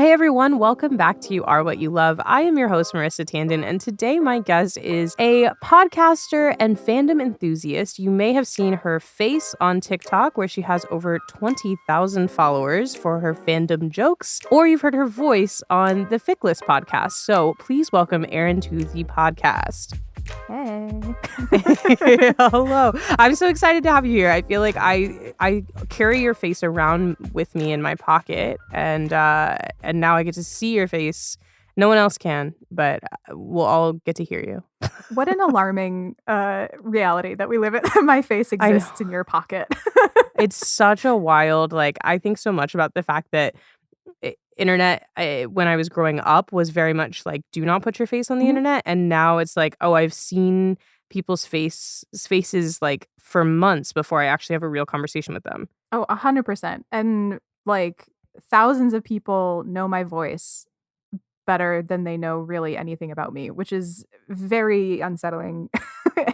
Hey everyone, welcome back to You Are What You Love. I am your host, Marissa Tandon, and today my guest is a podcaster and fandom enthusiast. You may have seen her face on TikTok, where she has over 20,000 followers for her fandom jokes, or you've heard her voice on the Fic List podcast. So please welcome Erin to the podcast. Hey. Hello. I'm so excited to have you here. I feel like I carry your face around with me in my pocket, and now I get to see your face. No one else can, but we'll all get to hear you. What an alarming reality that we live in. My face exists in your pocket. It's such a wild, I think so much about the fact that internet, when I was growing up, was very much like, do not put your face on the internet. And now it's like, oh, I've seen people's faces like for months before I actually have a real conversation with them. Oh, 100%. And like thousands of people know my voice better than they know really anything about me, which is very unsettling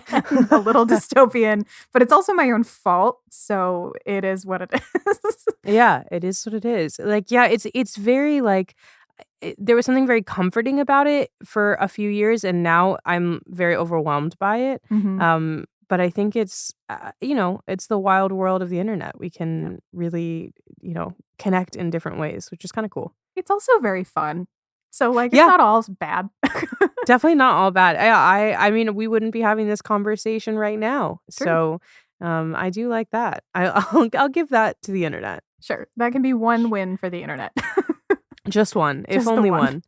and a little dystopian, but it's also my own fault. So it is what it is. Yeah, it is what it is. It's very there was something very comforting about it for a few years, and now I'm very overwhelmed by it. Mm-hmm. But I think it's it's the wild world of the internet. We can really connect in different ways, which is kind of cool. It's also very fun. So it's not all bad. Definitely not all bad. I mean, we wouldn't be having this conversation right now. True. So I do like that. I'll give that to the internet. Sure. That can be one win for the internet. Just one, if Just only one.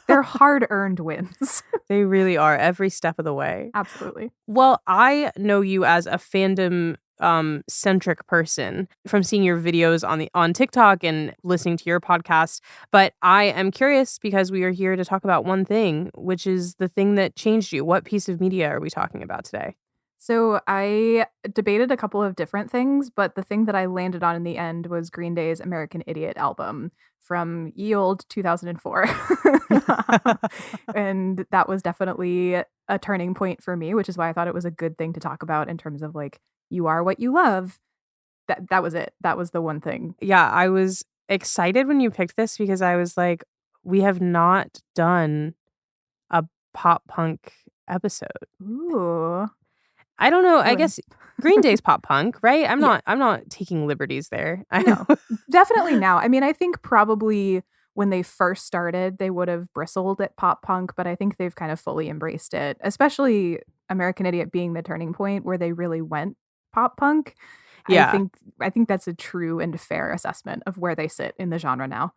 They're hard-earned wins. They really are, every step of the way. Absolutely. Well, I know you as a fandom centric person from seeing your videos on TikTok and listening to your podcast, but I am curious because we are here to talk about one thing, which is the thing that changed you. What piece of media are we talking about today? So I debated a couple of different things, but the thing that I landed on in the end was Green Day's American Idiot album from ye old 2004. And that was definitely a turning point for me, which is why I thought it was a good thing to talk about in terms of you are what you love. That was it. That was the one thing. Yeah, I was excited when you picked this because I was like, we have not done a pop punk episode. Ooh. I don't know. I guess Green Day's pop punk, right? I'm not taking liberties there. I know. Definitely now. I mean, I think probably when they first started, they would have bristled at pop punk, but I think they've kind of fully embraced it, especially American Idiot being the turning point where they really went pop punk. Yeah. I think that's a true and fair assessment of where they sit in the genre now.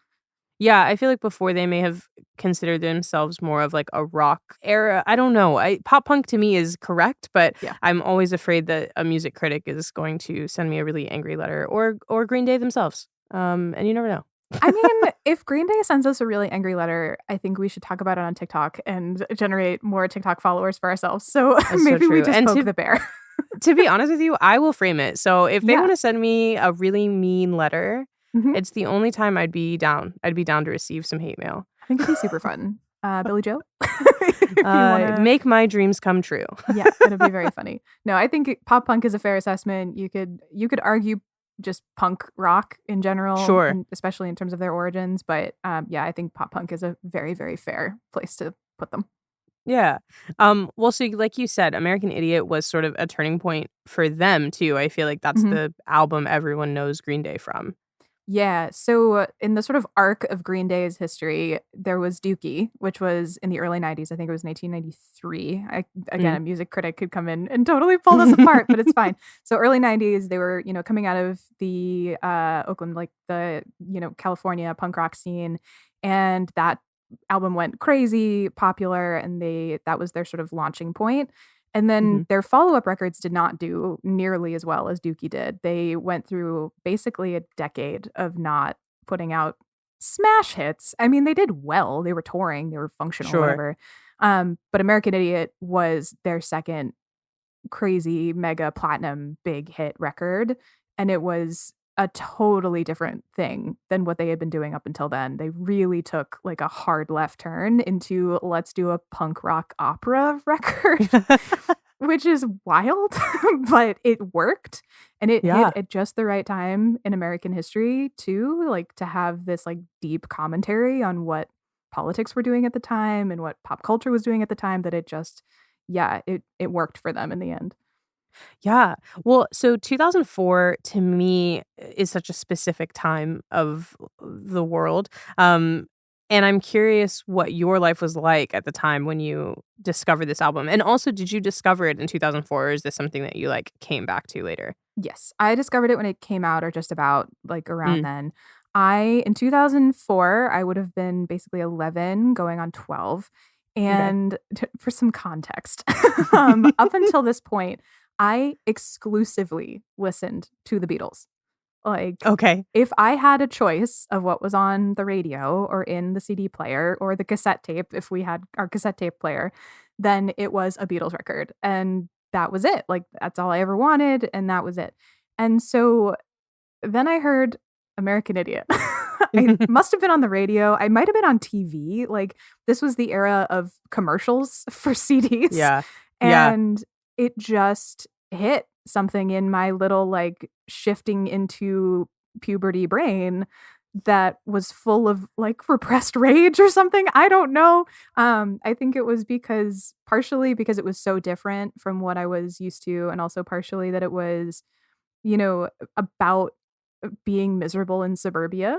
Yeah, I feel like before they may have considered themselves more of like a rock era. I don't know. Pop punk to me is correct, but I'm always afraid that a music critic is going to send me a really angry letter, or Green Day themselves. And you never know. I mean, if Green Day sends us a really angry letter, I think we should talk about it on TikTok and generate more TikTok followers for ourselves. So maybe we just poke the bear. To be honest with you, I will frame it. So if they want to send me a really mean letter, it's the only time I'd be down. I'd be down to receive some hate mail. I think it'd be super fun. Billy Joe? Make my dreams come true. Yeah, it'd be very funny. No, I think pop punk is a fair assessment. You could argue just punk rock in general, sure, especially in terms of their origins. But I think pop punk is a very, very fair place to put them. Yeah. Well, so like you said, American Idiot was sort of a turning point for them too. I feel like that's the album everyone knows Green Day from. Yeah. So in the sort of arc of Green Day's history, there was Dookie, which was in the early 90s. I think it was 1993. A music critic could come in and totally pull this apart, but it's fine. So early 90s, they were, coming out of the Oakland, the, California punk rock scene. And that album went crazy popular, and that was their sort of launching point. And then their follow-up records did not do nearly as well as Dookie did. They went through basically a decade of not putting out smash hits. I mean, they did well. They were touring. They were functional, whatever. But American Idiot was their second crazy mega platinum big hit record. And it was a totally different thing than what they had been doing up until then. They really took a hard left turn into let's do a punk rock opera record. which is wild, but it worked. And it hit Yeah. at just the right time in American history too, like to have this like deep commentary on what politics were doing at the time and what pop culture was doing at the time that it just yeah, it worked for them in the end. Yeah. Well, so 2004 to me is such a specific time of the world. And I'm curious what your life was like at the time when you discovered this album. And also, did you discover it in 2004 or is this something that you like came back to later? Yes, I discovered it when it came out or just about like around Mm, then. I in 2004, I would have been basically 11 going on 12. okay. And for some context, up until this point, I exclusively listened to the Beatles. Like, Okay. if I had a choice of what was on the radio or in the CD player or the cassette tape, if we had our cassette tape player, then it was a Beatles record. And that was it. Like, that's all I ever wanted. And that was it. And so then I heard American Idiot. I must have been on the radio. I might have been on TV. Like, this was the era of commercials for CDs. Yeah. Yeah. And it just hit something in my little, like, shifting into puberty brain that was full of, like, repressed rage or something. I don't know. I think it was because partially because it was so different from what I was used to, and also partially that it was, about being miserable in suburbia,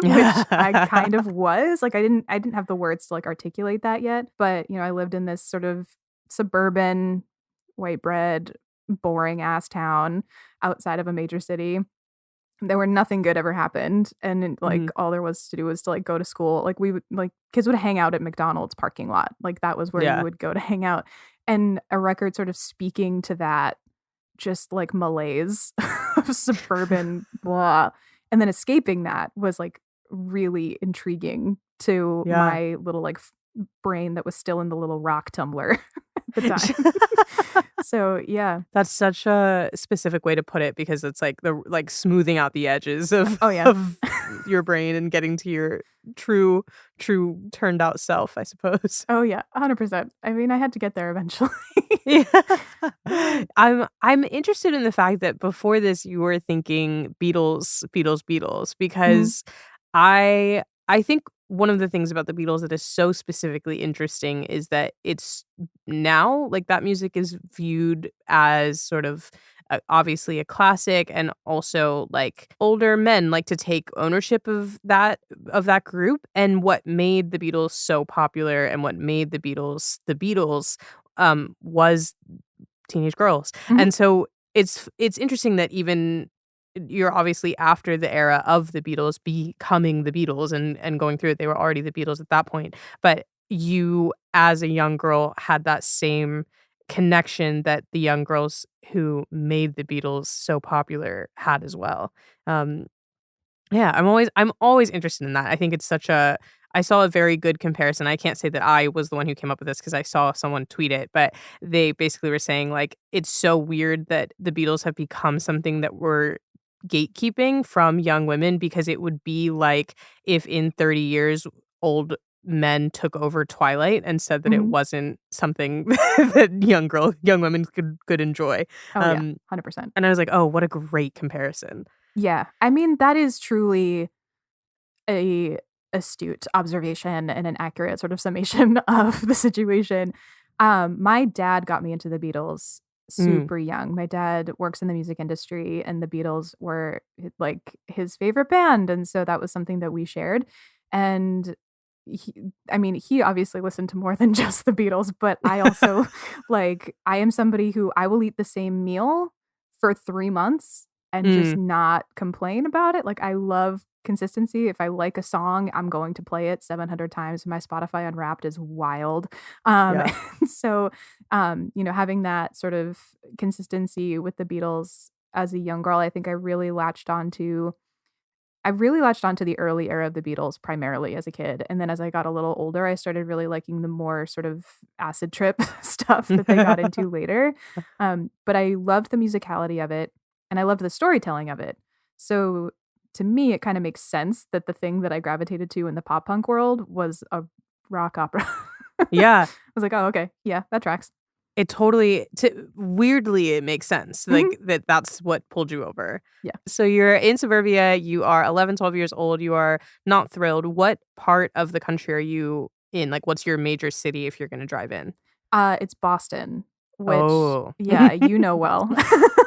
which I kind of was. Like I didn't have the words to like articulate that yet, but I lived in this sort of suburban, white bread, boring ass town outside of a major city. There were nothing good ever happened, and like Mhm. all there was to do was to like go to school. Like we would like kids would hang out at McDonald's parking lot. Like that was where you Yeah. would go to hang out. And a record sort of speaking to that just like malaise of suburban blah. And then escaping that was like really intriguing to Yeah. my little like brain that was still in the little rock tumbler at the time. So yeah. That's such a specific way to put it because it's like the like smoothing out the edges of Oh yeah. of your brain and getting to your true turned out self, I suppose. Oh yeah, 100%. I mean, I had to get there eventually. Yeah. I'm interested in the fact that before this you were thinking Beatles, Beatles, Beatles Mhm, because I think one of the things about the Beatles that is so specifically interesting is that it's now like that music is viewed as sort of obviously a classic and also like older men like to take ownership of that group and what made the Beatles so popular and what made the Beatles was teenage girls. mhm. And so it's interesting that even you're obviously after the era of the Beatles becoming the Beatles and going through it. They were already the Beatles at that point. But you as a young girl had that same connection that the young girls who made the Beatles so popular had as well. Um yeah, I'm always interested in that. I think it's such a I saw a very good comparison. I can't say that I was the one who came up with this because I saw someone tweet it, but they basically were saying like it's so weird that the Beatles have become something that we're gatekeeping from young women because it would be like if in 30 years old men took over Twilight and said that it Mhm. wasn't something that young women could enjoy. Oh yeah, Um 100%. and I was like, "Oh, what a great comparison." Yeah. I mean, that is truly a astute observation and an accurate sort of summation of the situation. My dad got me into the Beatles Mm, super young. My dad works in the music industry, and the Beatles were like his favorite band, and so that was something that we shared. And I mean, he obviously listened to more than just the Beatles, but I also like I am somebody who I will eat the same meal for 3 months and just mm, not complain about it. Like, I love consistency. If I like a song, I'm going to play it 700 times. My Spotify Unwrapped is wild. yeah. And so, having that sort of consistency with the Beatles as a young girl, I really latched onto the early era of the Beatles primarily as a kid, and then as I got a little older, I started really liking the more sort of acid trip stuff that they got into later. But I loved the musicality of it, and I loved the storytelling of it. So, to me, it kinda makes sense that the thing that I gravitated to in the pop punk world was a rock opera. I Yeah. was like, "Oh, okay. Yeah, that tracks." It totally weirdly, it makes sense, Mhm. like, that's what pulled you over. Yeah. So you're in suburbia, you are 11, 12 years old, you are not thrilled. What part of the country are you in? Like, what's your major city if you're gonna drive in? It's Boston, which, Oh. yeah, you know well.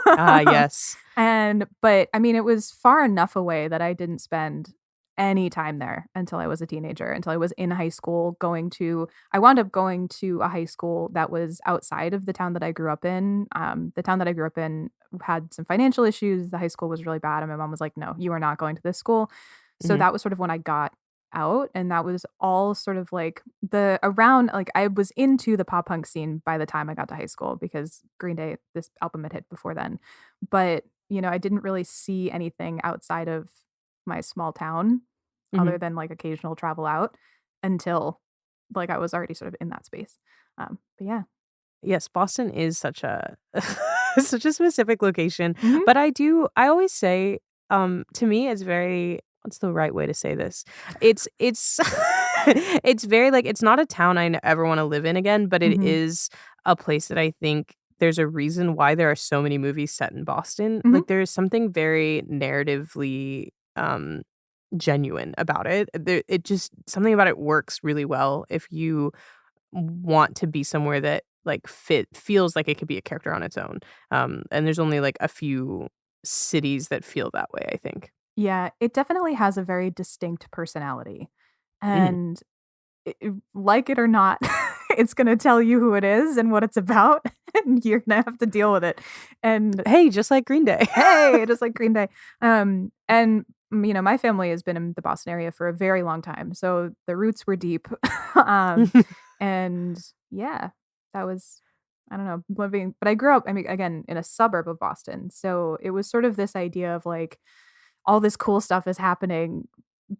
Ah, yes. But I mean, it was far enough away that I didn't spend any time there until I was a teenager, until I was in high school I wound up going to a high school that was outside of the town that I grew up in. The town that I grew up in had some financial issues. The high school was really bad, and my mom was like, "No, you are not going to this school." So Mhm, that was sort of when I got out, and that was all sort of like the around like I was into the pop punk scene by the time I got to high school because Green Day, this album had hit before then. But, I didn't really see anything outside of my small town mhm. other than like occasional travel out until like I was already sort of in that space. But yeah. Yes, Boston is such a such a specific location, Mhm. but I always say, to me, it's very what's the right way to say this? It's it's very, like, it's not a town I ever wanna live in again, but it Mhm. is a place that I think there's a reason why there are so many movies set in Boston. Mhm. Like, there's something very narratively, genuine about it. It just something about it works really well if you want to be somewhere that, like, feels like it could be a character on its own. And there's only, like, a few cities that feel that way, I think. Yeah, it definitely has a very distinct personality. Mhm. And like it or not, it's gonna tell you who it is and what it's about, and you're gonna have to deal with it. And Hey, just like Green Day. hey, just like Green Day. My family has been in the Boston area for a very long time, so the roots were deep. um, and yeah, that was I don't know, living but I grew up, I mean, again, in a suburb of Boston, so it was sort of this idea of, like, all this cool stuff is happening,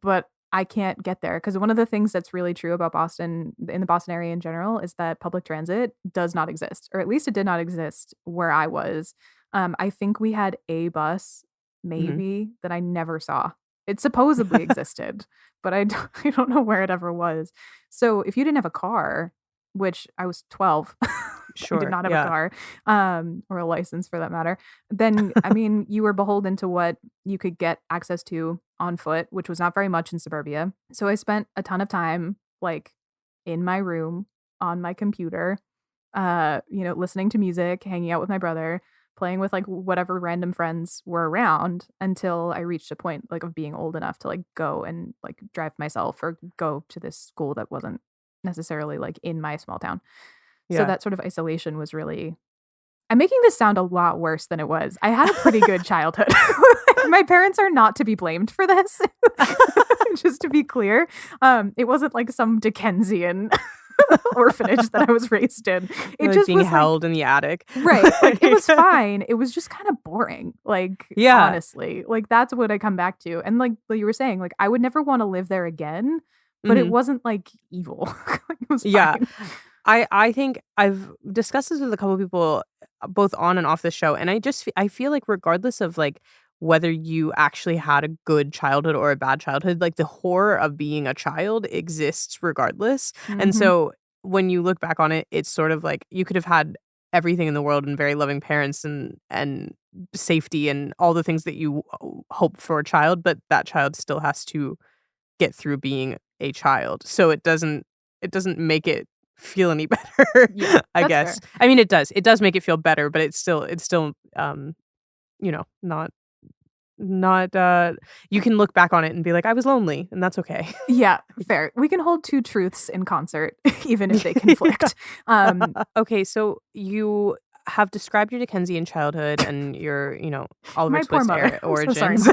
but I can't get there because one of the things that's really true about Boston in the Boston area in general is that public transit does not exist, or at least it did not exist where I was. I think we had a bus, Mhm. maybe, that I never saw. It supposedly existed, but I don't know where it ever was. So if you didn't have a car, which I was 12, I did Sure, not have a yeah. car, or a license for that matter, then, I mean, you were beholden to what you could get access to on foot, which was not very much in suburbia. So I spent a ton of time, like, in my room on my computer, listening to music, hanging out with my brother, playing with like whatever random friends were around until I reached a point like of being old enough to like go and like drive myself or go to this school that wasn't necessarily like in my small town. So Yeah. that sort of isolation was really I'm making this sound a lot worse than it was. I had a pretty good childhood. My parents are not to be blamed for this. Just to be clear. It wasn't like some Dickensian orphanage that I was raised in. It You're, like, just being was like held in the attic. right, like, it was fine. It was just kinda boring, like, Yeah. honestly. Like, that's what I come back to. And like you were saying, like, I would never wanna live there again, but it Mhm. wasn't, like, evil. It was Yeah. fine. I think I've discussed this with a couple people, both on and off the show, and I feel like regardless of, like, whether you actually had a good childhood or a bad childhood, like, the horror of being a child exists regardless, and Mhm. so when you look back on it, it's sort of like you could have had everything in the world and very loving parents and safety and all the things that you hope for a child, but that child still has to get through being a child. So it doesn't make it feel any better, Yeah, I that's guess. fair. I mean, it does. It does make it feel better, but it's still, not you can look back on it and be like, "I was lonely," and that's okay. Yeah, fair. We can hold 2 truths in concert, even if they conflict. Um, Okay, so you have described your Dickensian childhood and your, Oliver my poor Twist mother. era I'm so sorry, origins.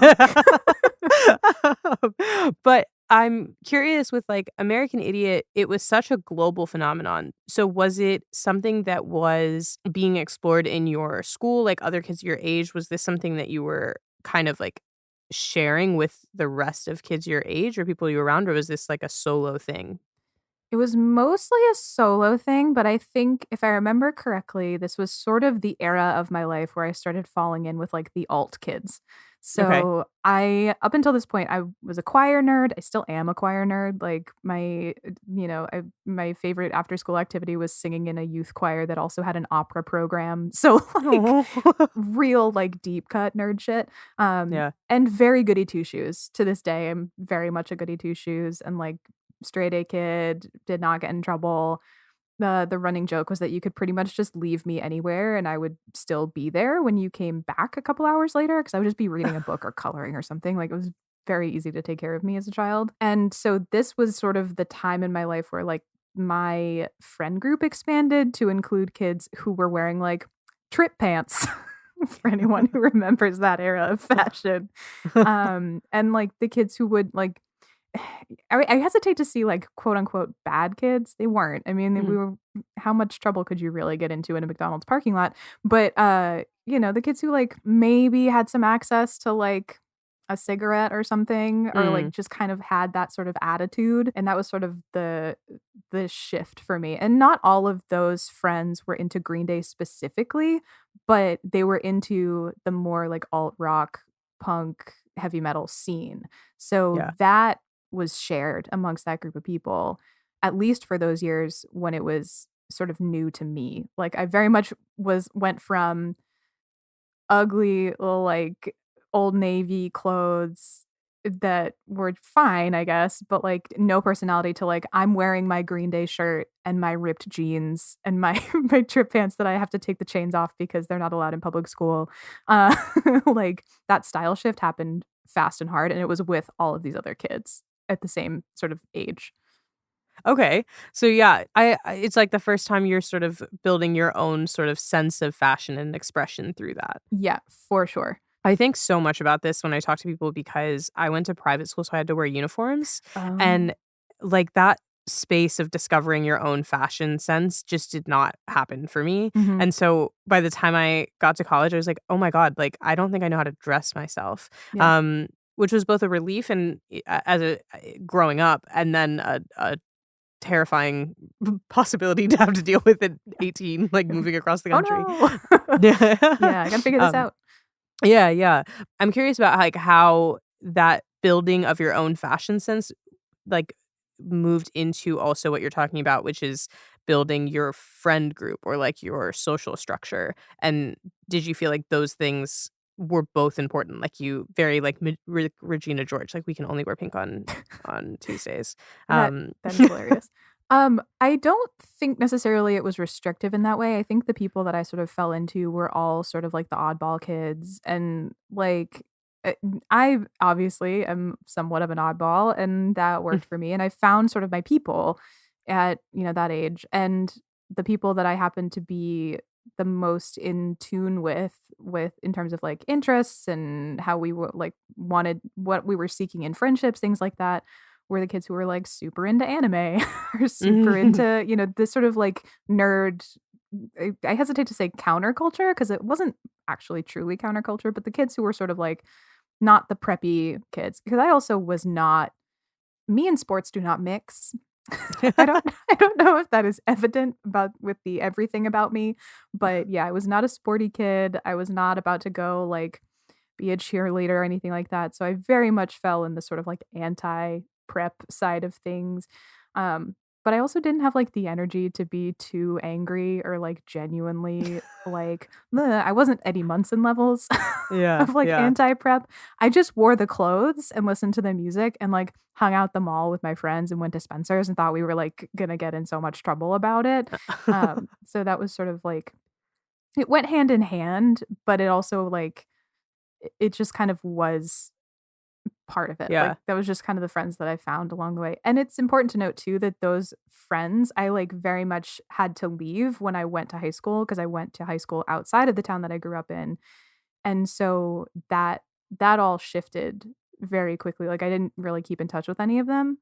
mom. But I'm curious with, like, American Idiot, it was such a global phenomenon. So was it something that was being explored in your school, like, other kids your age? Was this something that you were kind of, like, sharing with the rest of kids your age or people you were around, or was this, like, a solo thing? It was mostly a solo thing, but I think if I remember correctly, this was sort of the era of my life where I started falling in with, like, the alt kids. Okay. So up until this point, I was a choir nerd. I still am a choir nerd. Like my favorite after school activity was singing in a youth choir that also had an opera program. So like Oh. real like deep cut nerd shit. Yeah. And very goody two shoes to this day. I'm very much a goody two shoes and like straight A kid, did not get in trouble. The running joke was that you could pretty much just leave me anywhere and I would still be there when you came back a couple hours later because I would just be reading a book or coloring or something. Like it was very easy to take care of me as a child. And so this was sort of the time in my life where like my friend group expanded to include kids who were wearing like trip pants for anyone who remembers that era of fashion. And like the kids who would like I hesitate to see, like, quote, unquote, "bad kids." They weren't. I mean, we Mhm. were how much trouble could you really get into in a McDonald's parking lot? But, the kids who, like, maybe had some access to, like, a cigarette or something or, like, Mm. just kind of had that sort of attitude, and that was sort of the shift for me, and not all of those friends were into Green Day specifically, but they were into the more, like, alt rock, punk, heavy metal scene. So Yeah. that was shared amongst that group of people, at least for those years when it was sort of new to me. Like I very much went from ugly little like old navy clothes that were fine, I guess, but like no personality to like I'm wearing my Green Day shirt and my ripped jeans and my my trip pants that I have to take the chains off because they're not allowed in public school. Uh like that style shift happened fast and hard and it was with all of these other kids at the same sort of age. Okay. So yeah, it's like the first time you're sort of building your own sort of sense of fashion and expression through that. Yeah, for sure. I think so much about this when I talk to people because I went to private school, so I had to wear uniforms. Oh. And like that space of discovering your own fashion sense just did not happen for me. Mhm. And so by the time I got to college, I was like, oh my God, like I don't think I know how to dress myself. Yeah. Um, which was both a relief and as a growing up, and then a terrifying possibility to have to deal with at 18, like moving across the Oh country. no. Yeah. Yeah, I gotta figure this um, out. yeah, yeah. I'm curious about, like, how that building of your own fashion sense, like, moved into also what you're talking about, which is building your friend group or, like, your social structure, and did you feel like those things were both important? Like, you very, like, Regina George, like, "We can only wear pink on Tuesdays." That Um that is hilarious. I don't think necessarily it was restrictive in that way. I think the people that I sort of fell into were all sort of like the oddball kids and like I obviously am somewhat of an oddball and that worked for me and I found sort of my people at, that age and the people that I happened to be the most in tune with in terms of like interests and how we were like wanted what we were seeking in friendships, things like that were the kids who were, like, super into anime or super into, this sort of, like, nerd I hesitate to say counterculture because it wasn't actually truly counterculture, but the kids who were sort of, like, not the preppy kids. Because I also was not me and sports do not mix. I don't I don't know if that is evident about with the everything about me, but, yeah, I was not a sporty kid. I was not about to go, like, be a cheerleader or anything like that. So I very much fell in the sort of like anti-prep side of things. But I also didn't have like the energy to be too angry or like genuinely like "Ugh," I wasn't Eddie Munson levels Yeah, of like yeah. anti-prep. I just wore the clothes and listened to the music and like hung out the mall with my friends and went to Spencer's and thought we were like gonna get in so much trouble about it. So that was sort of like it went hand in hand, but it also like it just kind of was part of it. Like, Yeah. that was just kind of the friends that I found along the way. And it's important to note too that those friends I, like, very much had to leave when I went to high school because I went to high school outside of the town that I grew up in. And so that all shifted very quickly. Like, I didn't really keep in touch with any of them.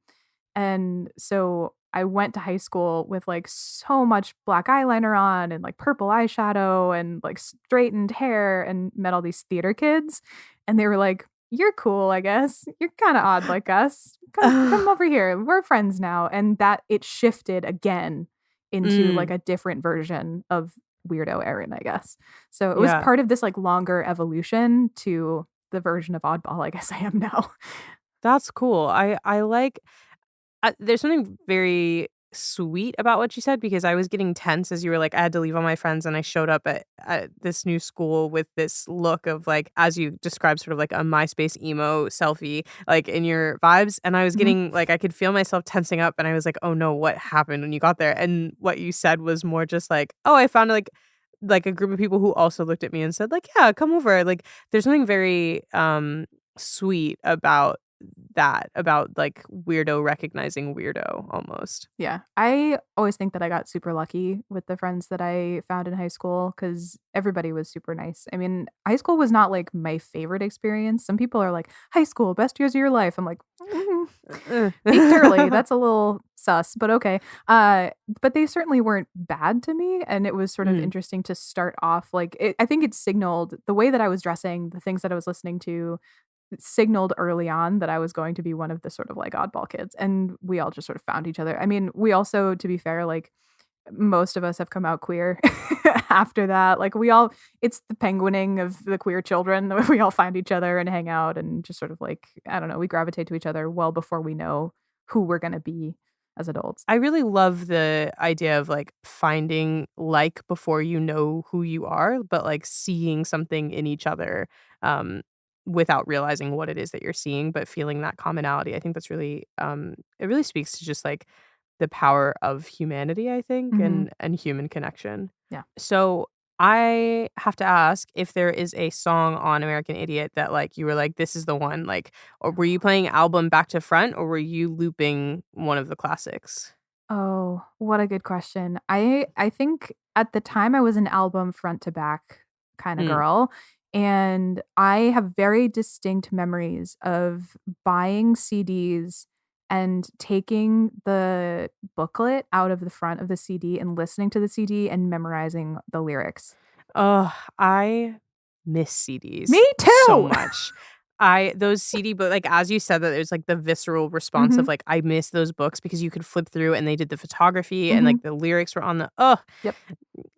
And so I went to high school with, like, so much black eyeliner on and, like, purple eyeshadow and, like, straightened hair and met all these theater kids, and they were like, "You're cool, I guess. You're kinda odd like us. Come over here. We're friends now." And that it shifted again into, like, Mm, a different version of weirdo Erin, I guess. So it was yeah. part of this, like, longer evolution to the version of oddball I guess I am now. That's cool. I like there's something very sweet about what you said because I was getting tense as you were like, I had to leave all my friends and I showed up at this new school with this look of like, as you described, sort of like a MySpace emo selfie, like in your vibes. And I was Mhm. getting like, I could feel myself tensing up and I was like, oh no, what happened when you got there? And what you said was more just like, oh, I found like a group of people who also looked at me and said like, yeah, come over. Like there's something very sweet about that, about like weirdo recognizing weirdo almost. Yeah. I always think that I got super lucky with the friends that I found in high school because everybody was super nice. I mean, high school was not like my favorite experience. Some people are like, high school, best years of your life. I'm like, peaked early. That's a little sus, but okay. But they certainly weren't bad to me. And it was sort of Mm. interesting to start off like, I think it signaled the way that I was dressing, the things that I was listening to, signaled early on that I was going to be one of the sort of like oddball kids, and we all just sort of found each other. I mean, we also, to be fair, like most of us have come out queer after that. Like we all, it's the penguining of the queer children. We all find each other and hang out and just sort of like, I don't know, we gravitate to each other well before we know who we're going to be as adults. I really love the idea of like finding like before you know who you are, but like seeing something in each other um, without realizing what it is that you're seeing, but feeling that commonality. I think that's really it really speaks to just like the power of humanity, I think, Mhm. and human connection. Yeah. So I have to ask if there is a song on American Idiot that like you were like, this is the one, like, or were you playing album back to front or were you looping one of the classics? Oh, what a good question. I think at the time I was an album front to back kind of Mm. girl, and I have very distinct memories of buying CDs and taking the booklet out of the front of the CD and listening to the CD and memorizing the lyrics. Oh, I miss Me CDs so too. much. Those CD but, like, as you said that there's, like, the visceral response of, Mhm. like, I miss those books because you could flip through and they did the photography and, Mhm. like, the lyrics were on the oh, Yep.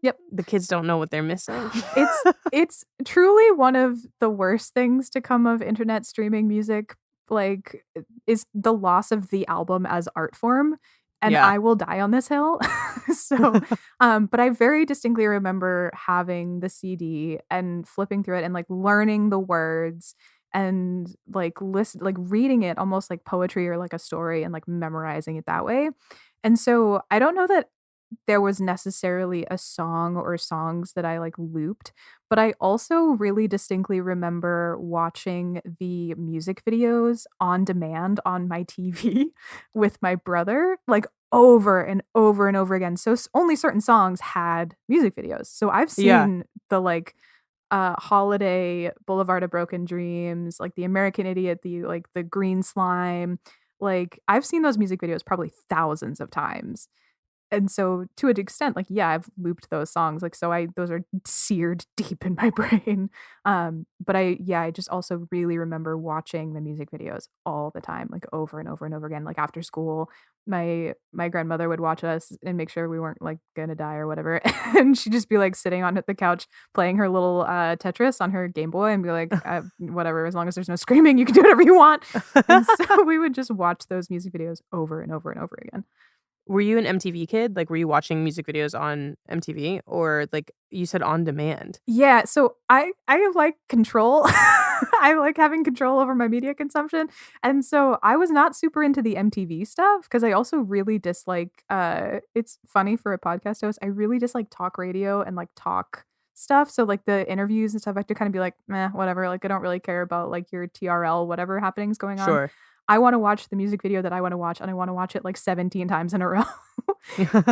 Yep. the kids don't know what they're missing. It's truly one of the worst things to come of internet streaming music, like, is the loss of the album as art form, and Yeah. I will die on this hill. So, but I very distinctly remember having the CD and flipping through it and, like, learning the words and, like, reading it almost like poetry or like a story and, like, memorizing it that way. And so, I don't know that there was necessarily a song or songs that I, like, looped, but I also really distinctly remember watching the music videos on demand on my TV with my brother, like, over and over and over again. So, only certain songs had music videos. So, I've Yeah. seen the, like, Holiday, Boulevard of Broken Dreams, like, the American Idiot, the Green Slime, like, I've seen those music videos probably thousands of times. And so to an extent, like, yeah, I've looped those songs, like, so I those are seared deep in my brain. But I just also really remember watching the music videos all the time, like, over and over and over again. Like, after school, my grandmother would watch us and make sure we weren't, like, gonna die or whatever, and she'd just be, like, sitting on the couch playing her little, Tetris on her Game Boy and be like, whatever, as long as there's no screaming, you can do whatever you want." And so we would just watch those music videos over and over and over again. Were you an MTV kid? Like, were you watching music videos on MTV or, like, you said on demand? Yeah, so I like control. I like having control over my media consumption, and so I was not super into the MTV stuff because I also really dislike, it's funny for a podcast host, I really dislike talk radio and, like, talk stuff, so, like, the interviews and stuff, I have to kinda be like, "Meh, whatever," like, I don't really care about, like, your TRL, whatever happening's going on. Sure. I wanna watch the music video that I wanna watch, and I wanna watch it, like, 17 times in a row.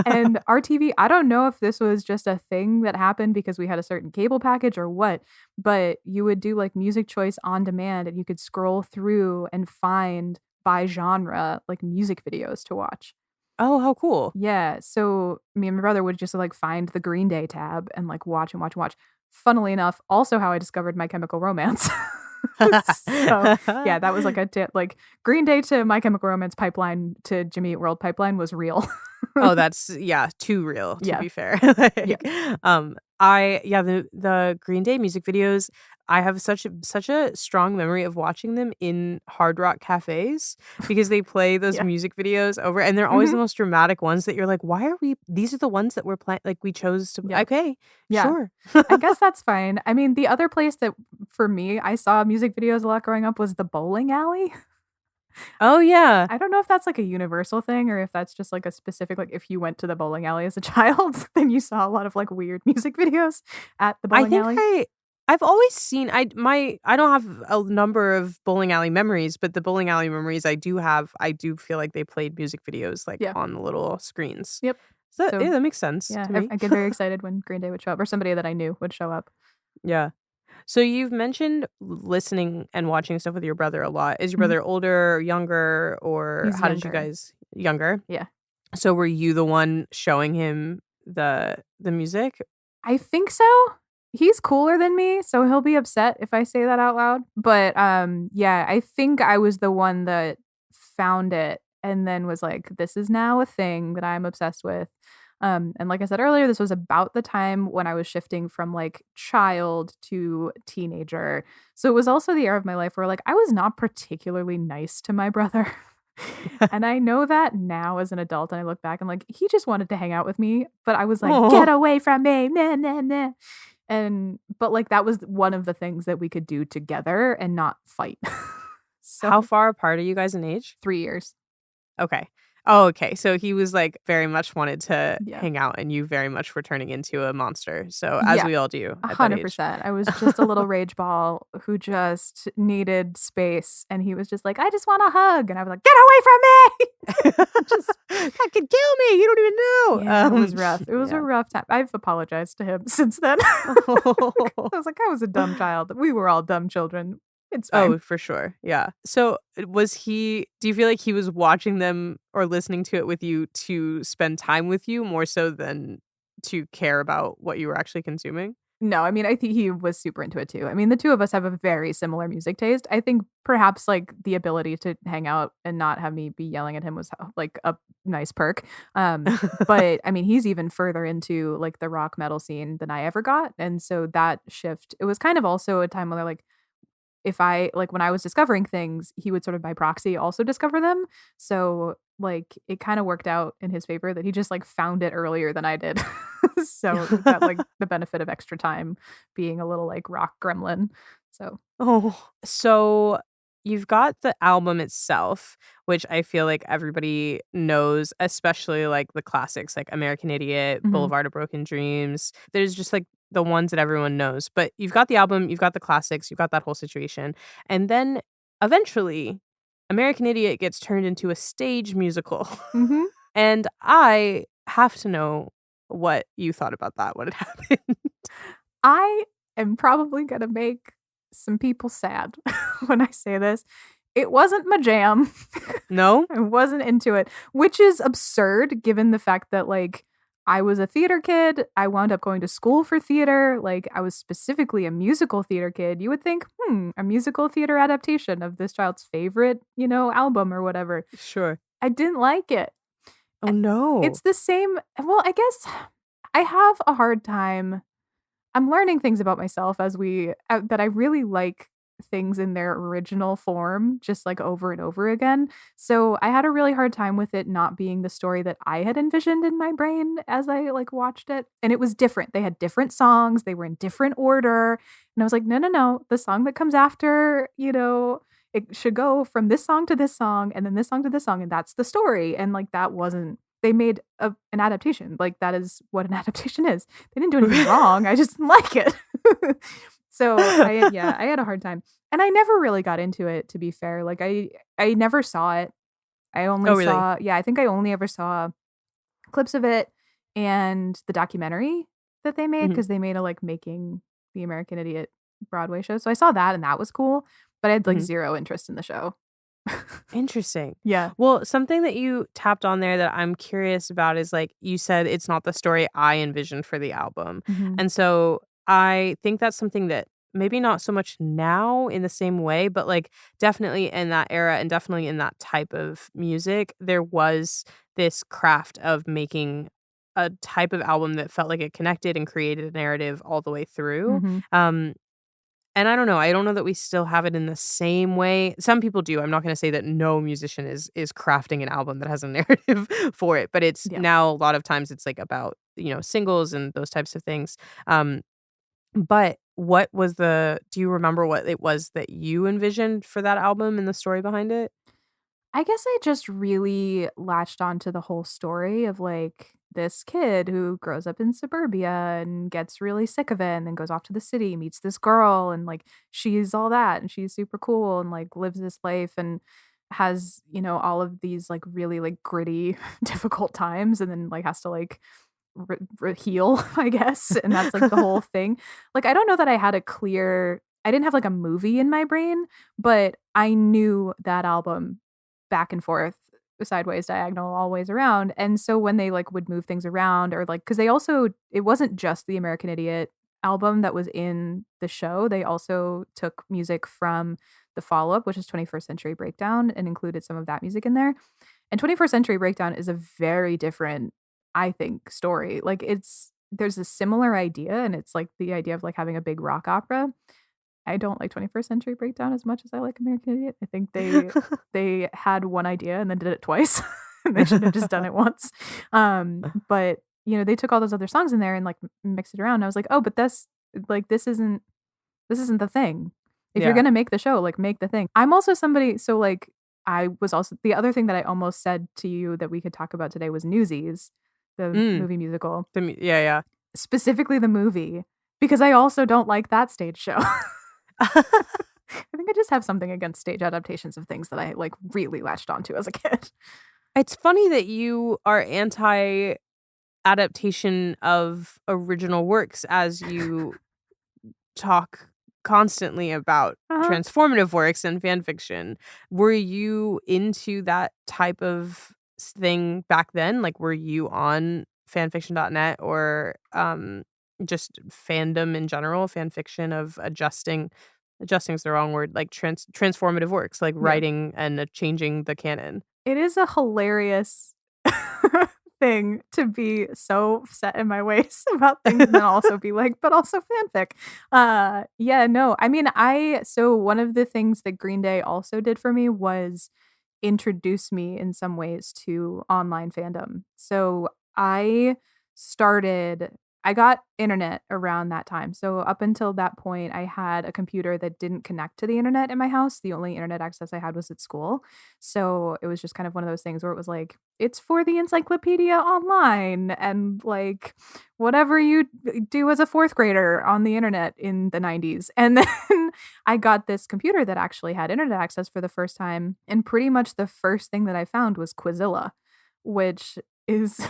And RTV, I don't know if this was just a thing that happened because we had a certain cable package or what, but you would do, like, music choice on demand, and you could scroll through and find by genre, like, music videos to watch. Oh, how cool. Yeah, so me and my brother would just, like, find the Green Day tab and, like, watch and watch and watch. Funnily enough, also how I discovered My Chemical Romance. So, yeah, that was, like, like, Green Day to My Chemical Romance pipeline to Jimmy Eat World pipeline was real. Oh, that's yeah, too real, to Yeah, be fair. yeah. Like, I yeah, the Green Day music videos, I have such a strong memory of watching them in Hard Rock cafes because they play those Yeah. music videos over, and they're always Mhm. the most dramatic ones that you're like, "Why are we these are the ones that we're playing like, we chose to Yeah. okay, Yeah. sure." I guess that's fine. I mean, the other place that for me, I saw music videos a lot growing up was the bowling alley. Oh, yeah. I don't know if that's like a universal thing or if that's just like a specific like if you went to the bowling alley as a child, then you saw a lot of like weird music videos at the I bowling think alley. I've always seen I don't have a number of bowling alley memories, but the bowling alley memories I do have, I do feel like they played music videos, like, Yeah. on the little screens. Yep. So, So yeah, that makes sense yeah, to me. I get very excited when Green Day would show up or somebody that I knew would show up. Yeah. So you've mentioned listening and watching stuff with your brother a lot. Is your Mhm. brother older or younger, or He's how did you younger. guys younger? Yeah. So were you the one showing him the music? I think so. He's cooler than me, so he'll be upset if I say that out loud. But yeah, I think I was the one that found it and then was like, this is now a thing that I'm obsessed with. And like I said earlier, this was about the time when I was shifting from like child to teenager. So it was also the era of my life where like I was not particularly nice to my brother. And I know that now as an adult, and I look back, I'm like, he just wanted to hang out with me, but I was like, get Oh, away from me, nah, nah, nah. And but like that was one of the things that we could do together and not fight. how So far apart are you guys in age? 3 years. Okay. Oh, okay. So he was, like, very much wanted to Yeah. hang out, and you very much were turning into a monster. So, as Yeah. we all do at that age. 100%. I was just a little rage ball who just needed space. And he was just like, I just want a hug. And I was like, get away from me. Just That could kill me. You don't even know. yeah, it was rough. It was a Yeah. rough time. I've apologized to him since then. I was like, I was a dumb child. We were all dumb children. It's fine. Oh, for sure. Yeah. So, do you feel like he was watching them or listening to it with you to spend time with you more so than to care about what you were actually consuming? No, I mean, I think he was super into it too. I mean, the two of us have a very similar music taste. I think perhaps like the ability to hang out and not have me be yelling at him was like a nice perk. But I mean, he's even further into like the rock metal scene than I ever got. And so that shift, it was kind of also a time where like if I like when I was discovering things, he would sort of by proxy also discover them. So like it kind of worked out in his favor that he just like found it earlier than I did. So we got like the benefit of extra time being a little like rock gremlin. So Oh, so you've got the album itself, which I feel like everybody knows, especially like the classics like American Idiot, mhm. Boulevard of Broken Dreams. There's just like the ones that everyone knows. But you've got the album, you've got the classics, you've got that whole situation. And then eventually, American Idiot gets turned into a stage musical. Mhm. And I have to know what you thought about that, what had happened. I am probably gonna make some people sad when I say this. It wasn't my jam. No? I wasn't into it, which is absurd given the fact that, like, I was a theater kid. I wound up going to school for theater. Like, I was specifically a musical theater kid. You would think, a musical theater adaptation of this child's favorite, album or whatever. Sure. I didn't like it. Oh, A- no. It's the same. Well, I guess I have a hard time I'm learning things about myself as that I really like things in their original form, just like over and over again. So I had a really hard time with it not being the story that I had envisioned in my brain as I like watched it. And it was different. They had different songs, they were in different order. And I was like, no, no, no. The song that comes after, it should go from this song to this song and then this song to this song. And that's the story. And like that wasn't they made an adaptation. Like that is what an adaptation is. They didn't do anything wrong. I just didn't like it. So I had a hard time. And I never really got into it to be fair. Like I never saw it. I Oh, only really? saw I think I only ever saw clips of it and the documentary that they made Mhm. because they made a like making the American Idiot Broadway show. So I saw that and that was cool, but I had like Mhm. zero interest in the show. Interesting. Yeah. Well, something that you tapped on there that I'm curious about is, like, you said it's not the story I envisioned for the album, Mhm. and so I think that's something that maybe not so much now in the same way, but, like, definitely in that era and definitely in that type of music, there was this craft of making a type of album that felt like it connected and created a narrative all the way through. Mhm. Um And I don't know that we still have it in the same way. Some people do. I'm not gonna say that no musician is crafting an album that has a narrative for it, but it's Yeah. now a lot of times it's, like, about, singles and those types of things. Um, but what was do you remember what it was that you envisioned for that album and the story behind it? I guess I just really latched onto the whole story of, like, this kid who grows up in suburbia and gets really sick of it and then goes off to the city, meets this girl, and, like, she's all that, and she's super cool and, like, lives this life and has, all of these, like, really, like, gritty, difficult times and then, like, has to, like, heal, I guess, and that's, like, the whole thing. Like, I don't know that I didn't have, like, a movie in my brain, but I knew that album back and forth, sideways, diagonal, all ways around, and so when they, like, would move things around or, like, because it wasn't just the American Idiot album that was in the show, they also took music from the follow-up, which is 21st Century Breakdown, and included some of that music in there, and 21st Century Breakdown is a very different, I think, story. Like, there's a similar idea, and it's, like, the idea of, like, having a big rock opera. I don't like 21st Century Breakdown as much as I like American Idiot. I think they had one idea and then did it twice, and they should have just done it once. But, they took all those other songs in there and, like, mixed it around, and I was like, "Oh, but that's like, this isn't the thing. If you're Yeah. gonna make the show, like, make the thing." I'm also somebody so, like, I was also the other thing that I almost said to you that we could talk about today was Newsies, the Mm. movie musical, Yeah, yeah. specifically the movie, because I also don't like that stage show. I think I just have something against stage adaptations of things that I, like, really latched onto as a kid. It's funny that you are anti-adaptation of original works as you talk constantly about Uh-huh. transformative works and fan fiction. Were you into that type of thing back then? Like, were you on fanfiction.net or just fandom in general, fan fiction of adjusting is the wrong word, like transformative works, like Yeah. writing and changing the canon. It is a hilarious thing to be so set in my ways about things and then also be like, "But also fanfic." Yeah, no, I mean, so one of the things that Green Day also did for me was introduce me in some ways to online fandom. So started I got internet around that time. So up until that point, I had a computer that didn't connect to the internet in my house. The only internet access I had was at school. So it was just kind of one of those things where it was like, it's for the encyclopedia online and like whatever you do as a fourth grader on the internet in the 90s. And then I got this computer that actually had internet access for the first time. And pretty much the first thing that I found was Quizilla, which is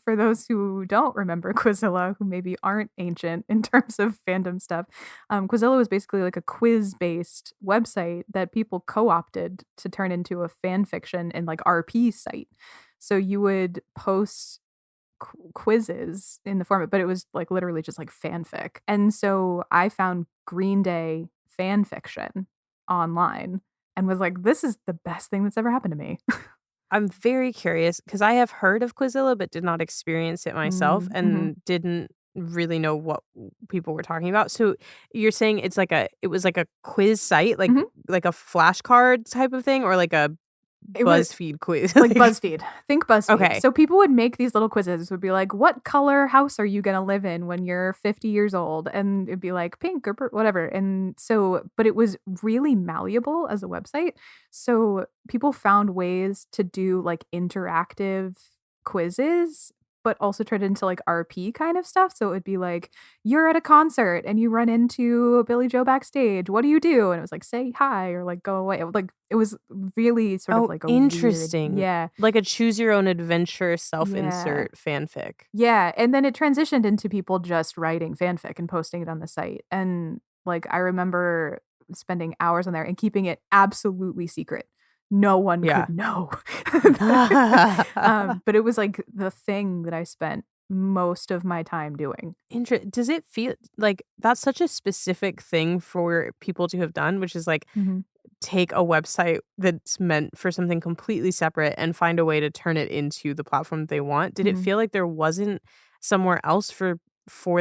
for those who don't remember Quizilla, who maybe aren't ancient in terms of fandom stuff. Quizilla was basically like a quiz-based website that people co-opted to turn into a fan fiction and like RP site. So you would post quizzes in the format, but it was like literally just like fanfic. And so I found Green Day fan fiction online and was like, this is the best thing that's ever happened to me. I'm very curious because I have heard of Quizilla, but did not experience it myself Mhm. and didn't really know what people were talking about. So you're saying it was like a quiz site, Mhm. like a flashcard type of thing, or like a It was BuzzFeed quiz? like BuzzFeed. Think BuzzFeed. Okay. So people would make these little quizzes, would be like, "What color house are you gonna live in when you're 50 years old?" And it'd be like pink or whatever. And so, but it was really malleable as a website. So people found ways to do like interactive quizzes, but also turned into like RP kind of stuff. So it would be like, you're at a concert and you run into Billy Joe backstage. What do you do? And it was like, say hi or like go away. It was really sort of Oh, like a weird, interesting. yeah, Like a choose your own adventure yeah. self-insert fanfic. Yeah, and then it transitioned into people just writing fanfic and posting it on the site, and, like, I remember spending hours on there and keeping it absolutely secret. No one Yeah. could know. But it was, like, the thing that I spent most of my time doing. Does it feel like that's such a specific thing for people to have done, which is like Mhm, take a website that's meant for something completely separate and find a way to turn it into the platform that they want? Did it mhm. feel like there wasn't somewhere else for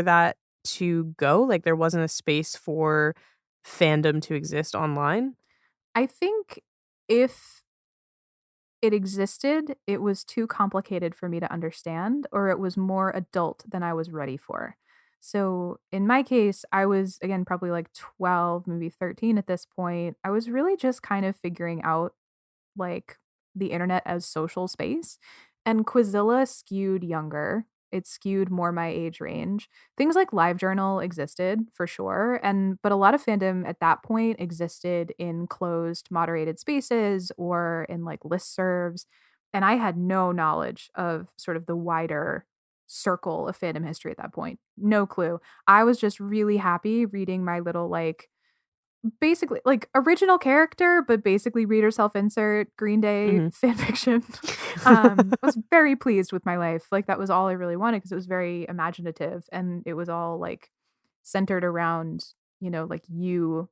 that to go? Like there wasn't a space for fandom to exist online? I think if it existed, it was too complicated for me to understand, or it was more adult than I was ready for. So in my case, I was, again, probably like 12, maybe 13 at this point. I was really just kind of figuring out like the internet as social space. And Quizilla skewed younger. It skewed more my age range. Things like LiveJournal existed for sure, and but a lot of fandom at that point existed in closed, moderated spaces or in like listservs. And I had no knowledge of sort of the wider circle of fandom history at that point. No clue. I was just really happy reading my little like basically, like, original character, but basically reader self-insert, Green Day Mhm. fan fiction. I was very pleased with my life, like, that was all I really wanted because it was very imaginative, and it was all, like, centered around, like, you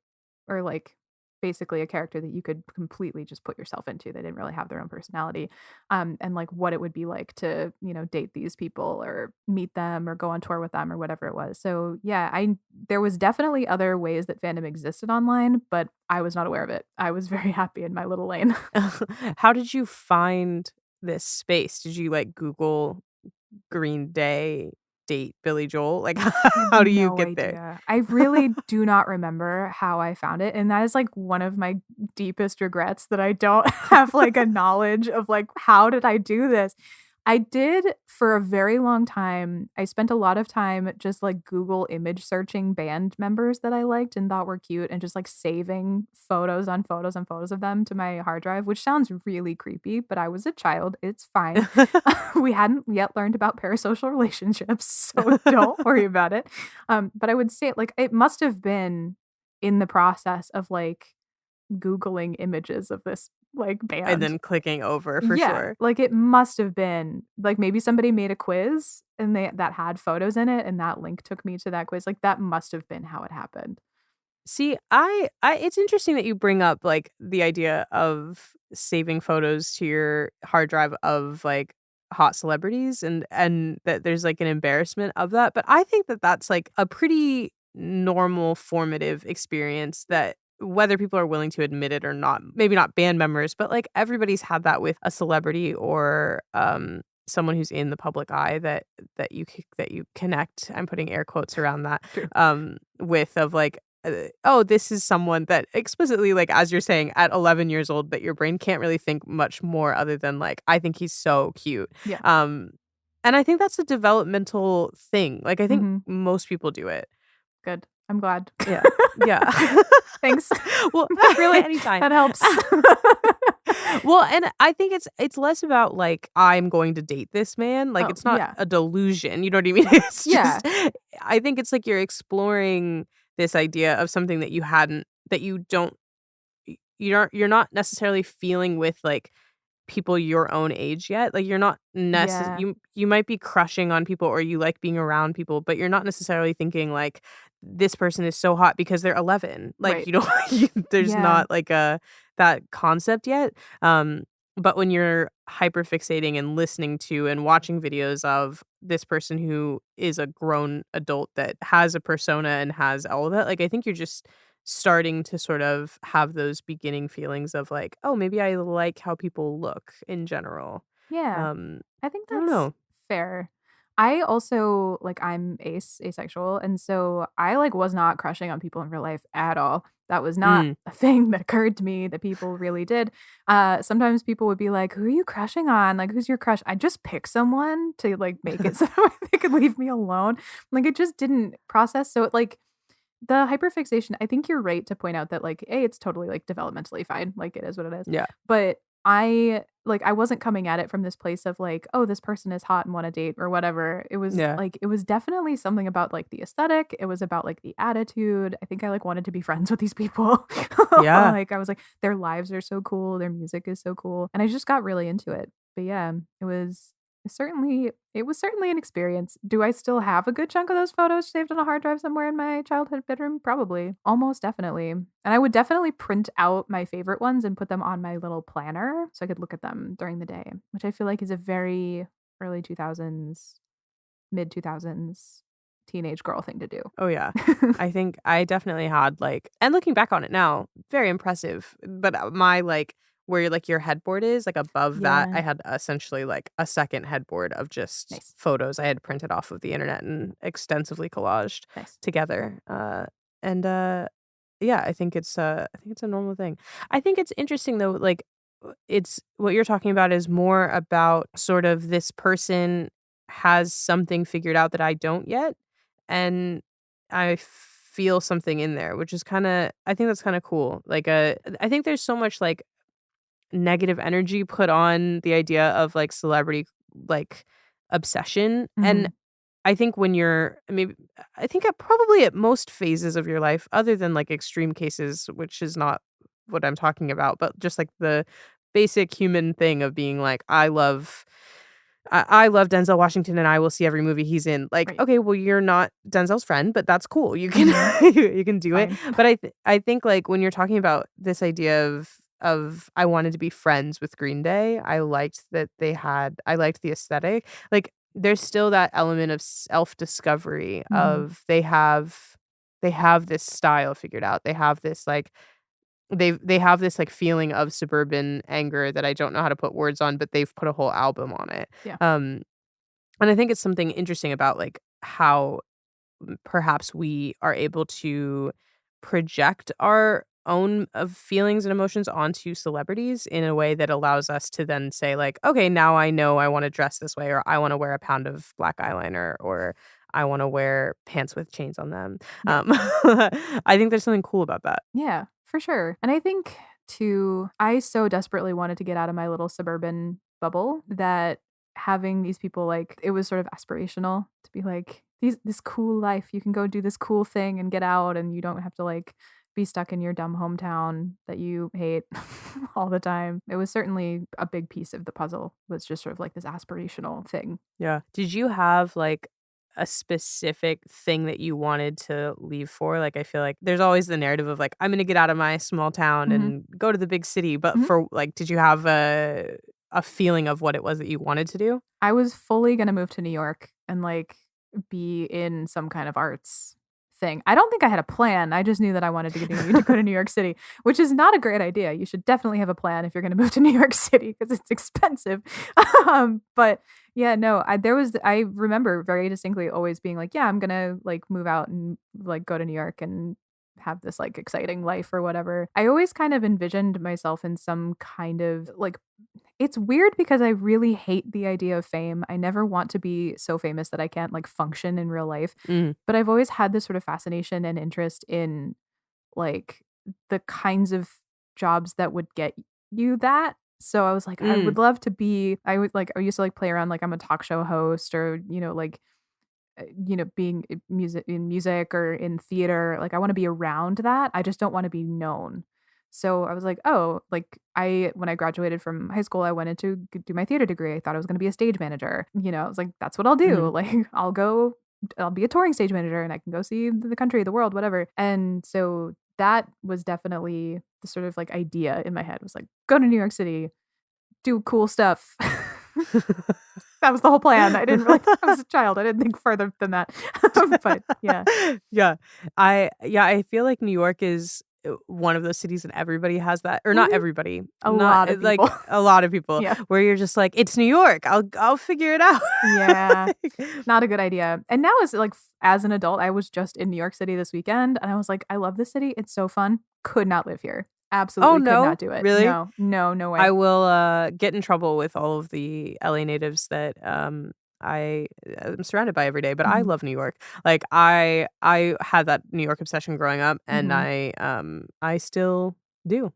or, like, basically a character that you could completely just put yourself into. They didn't really have their own personality, and, like, what it would be like to, date these people or meet them or go on tour with them or whatever it was. So, yeah, I there was definitely other ways that fandom existed online, but I was not aware of it. I was very happy in my little lane. How did you find this space? Did you, like, Google Green Day date Billy Joel? Like, I have how do you no get there? idea. I really do not remember how I found it, and that is, like, one of my deepest regrets that I don't have, like, a knowledge of, like, how did I do this? I did for a very long time. I spent a lot of time just, like, Google image searching band members that I liked and thought were cute and just, like, saving photos on photos on photos of them to my hard drive, which sounds really creepy, but I was a child, it's fine. We hadn't yet learned about parasocial relationships, so don't worry about it. But I would say, like, it must have been in the process of, like, Googling images of this, like, And band. then clicking over for Yeah, sure. like, it must have been like, maybe somebody made a quiz and that had photos in it, and that link took me to that quiz, like, that must have been how it happened. See, I it's interesting that you bring up, like, the idea of saving photos to your hard drive of, like, hot celebrities and that there's, like, an embarrassment of that, but I think that that's, like, a pretty normal formative experience that whether people are willing to admit it or not, maybe not band members, but, like, everybody's had that with a celebrity or, someone who's in the public eye that you connect, I'm putting air quotes around that, True. with of, like, oh, this is someone that explicitly, like, as you're saying, at 11 years old, that your brain can't really think much more other than, like, "I think he's so cute." Yeah. Um, and I think that's a developmental thing. Like, I think Mhm. most people do it. Good. I'm glad. Yeah. Yeah. Thanks. Well, Really, anytime. that helps. Well, and I think it's less about, like, "I'm going to date this man." Like, Oh, it's not yeah. a delusion, you know what I mean? It's Yeah. just I think it's like you're exploring this idea of something that you hadn't that you don't you're not necessarily feeling with, like, people your own age yet. Like, you're not Yeah. you might be crushing on people or you like being around people, but you're not necessarily thinking, like, "This person is so hot because they're 11." Like, Right. you know, there's Yeah. not, like, a that concept yet. But when you're hyper fixating and listening to and watching videos of this person who is a grown adult that has a persona and has all of that, like, I think you're just starting to sort of have those beginning feelings of, like, "Oh, maybe I like how people look in general." Yeah. Um, I think I don't that's know. fair. I also like I'm asexual, and so I like was not crushing on people in real life at all. That was not Mm. a thing that occurred to me that people really did. Sometimes people would be like, "Who are you crushing on? Like, who's your crush?" I just pick someone to like make it so they could leave me alone. Like, it just didn't process. So, like, the hyperfixation, I think you're right to point out that, like, A, it's totally, like, developmentally fine, like, it is what it is. Yeah. But I wasn't coming at it from this place of, like, "Oh, this person is hot and wanna date," or whatever. Yeah. It was definitely something about, like, the aesthetic, it was about, like, the attitude. I think I, like, wanted to be friends with these people. Yeah. Like, I was like, "Their lives are so cool, their music is so cool," and I just got really into it. But yeah, it was certainly an experience. Do I still have a good chunk of those photos saved on a hard drive somewhere in my childhood bedroom? Probably. Almost definitely. And I would definitely print out my favorite ones and put them on my little planner so I could look at them during the day, which I feel like is a very early 2000s, mid 2000s teenage girl thing to do. Oh, yeah. I think I definitely had, like, and looking back on it now, very impressive. But my, like, where, like, your headboard is, like, above that, I Yeah. had essentially, like, a second headboard of just Nice. photos I had printed off of the internet and extensively collaged Nice. together. And yeah, I think it's a normal thing. I think it's interesting though, like it's what you're talking about is more about sort of this person has something figured out that I don't yet, and I feel something in there, which is kind of I think that's kind of cool. Like I think there's so much like negative energy put on the idea of like celebrity like obsession, and Mhm. I think when you're maybe I think at probably at most phases of your life, other than, like, extreme cases, which is not what I'm talking about, but just, like, the basic human thing of being like, I love Denzel Washington, and I will see every movie he's in." Like, Right. okay, well, you're not Denzel's friend, but that's cool. You can Mhm. you can do it. Fine. But I think, like, when you're talking about this idea of I wanted to be friends with Green Day, I liked the aesthetic. Like, there's still that element of self-discovery Mhm. of they have this style figured out. They have this, like they have this, like, feeling of suburban anger that I don't know how to put words on, but they've put a whole album on it. Yeah. And I think it's something interesting about, like, how perhaps we are able to project our own of feelings and emotions onto celebrities in a way that allows us to then say like, okay, now I know I want to dress this way, or I want to wear a pound of black eyeliner, or I want to wear pants with chains on them. Yeah. I think there's something cool about that. Yeah, for sure. And I think too, I so desperately wanted to get out of my little suburban bubble that having these people like it was sort of aspirational to be like this cool life. You can go do this cool thing and get out and you don't have to like be stuck in your dumb hometown that you hate all the time. It was certainly a big piece of the puzzle was just sort of like this aspirational thing. Yeah. Did you have like a specific thing that you wanted to leave for? Like, I feel like there's always the narrative of like, I'm going to get out of my small town Mhm. and go to the big city. But Mhm. for like, did you have a feeling of what it was that you wanted to do? I was fully gonna move to New York and, like, be in some kind of arts thing. I don't think I had a plan, I just knew that I wanted to go to New York City, which is not a great idea. You should definitely have a plan if you're gonna move to New York City because it's expensive. But yeah, no, I remember very distinctly always being like, "Yeah, I'm gonna, like, move out and, like, go to New York and have this, like, exciting life or whatever." I always kind of envisioned myself in some kind of, like it's weird because I really hate the idea of fame. I never want to be so famous that I can't, like, function in real life, Mm, but I've always had this sort of fascination and interest in, like, the kinds of jobs that would get you that. So I was like, I mm, would love to be I used to, like, play around like I'm a talk show host or, like, being in music or in theater, like, I wanna be around that, I just don't wanna be known. So, I was like, "Oh," like, when I graduated from high school, I went into do my theater degree, I thought I was gonna be a stage manager, I was like, "That's what I'll do." mhm. Like, I'll be a touring stage manager, and I can go see the country, the world, whatever, and so that was definitely the sort of, like, idea in my head was like, "Go to New York City, do cool stuff." That was the whole plan. I didn't really I was a child. I didn't think further than that. But yeah. Yeah. I feel like New York is, one of those cities that everybody has that or not Mhm. everybody, A not lot of like, people. a lot of people Yeah. where you're just like, "It's New York. I'll figure it out." Yeah. Like Not a good idea. And now as an adult, I was just in New York City this weekend, and I was like, "I love this city. It's so fun. Could not live here. Oh, Absolutely could not no? do it. Really? No. No, no I way." will, get in trouble with all of the LA natives that, I am surrounded by every day, but I Mhm. love New York. Like, I had that New York obsession growing up, and Mhm. I still do.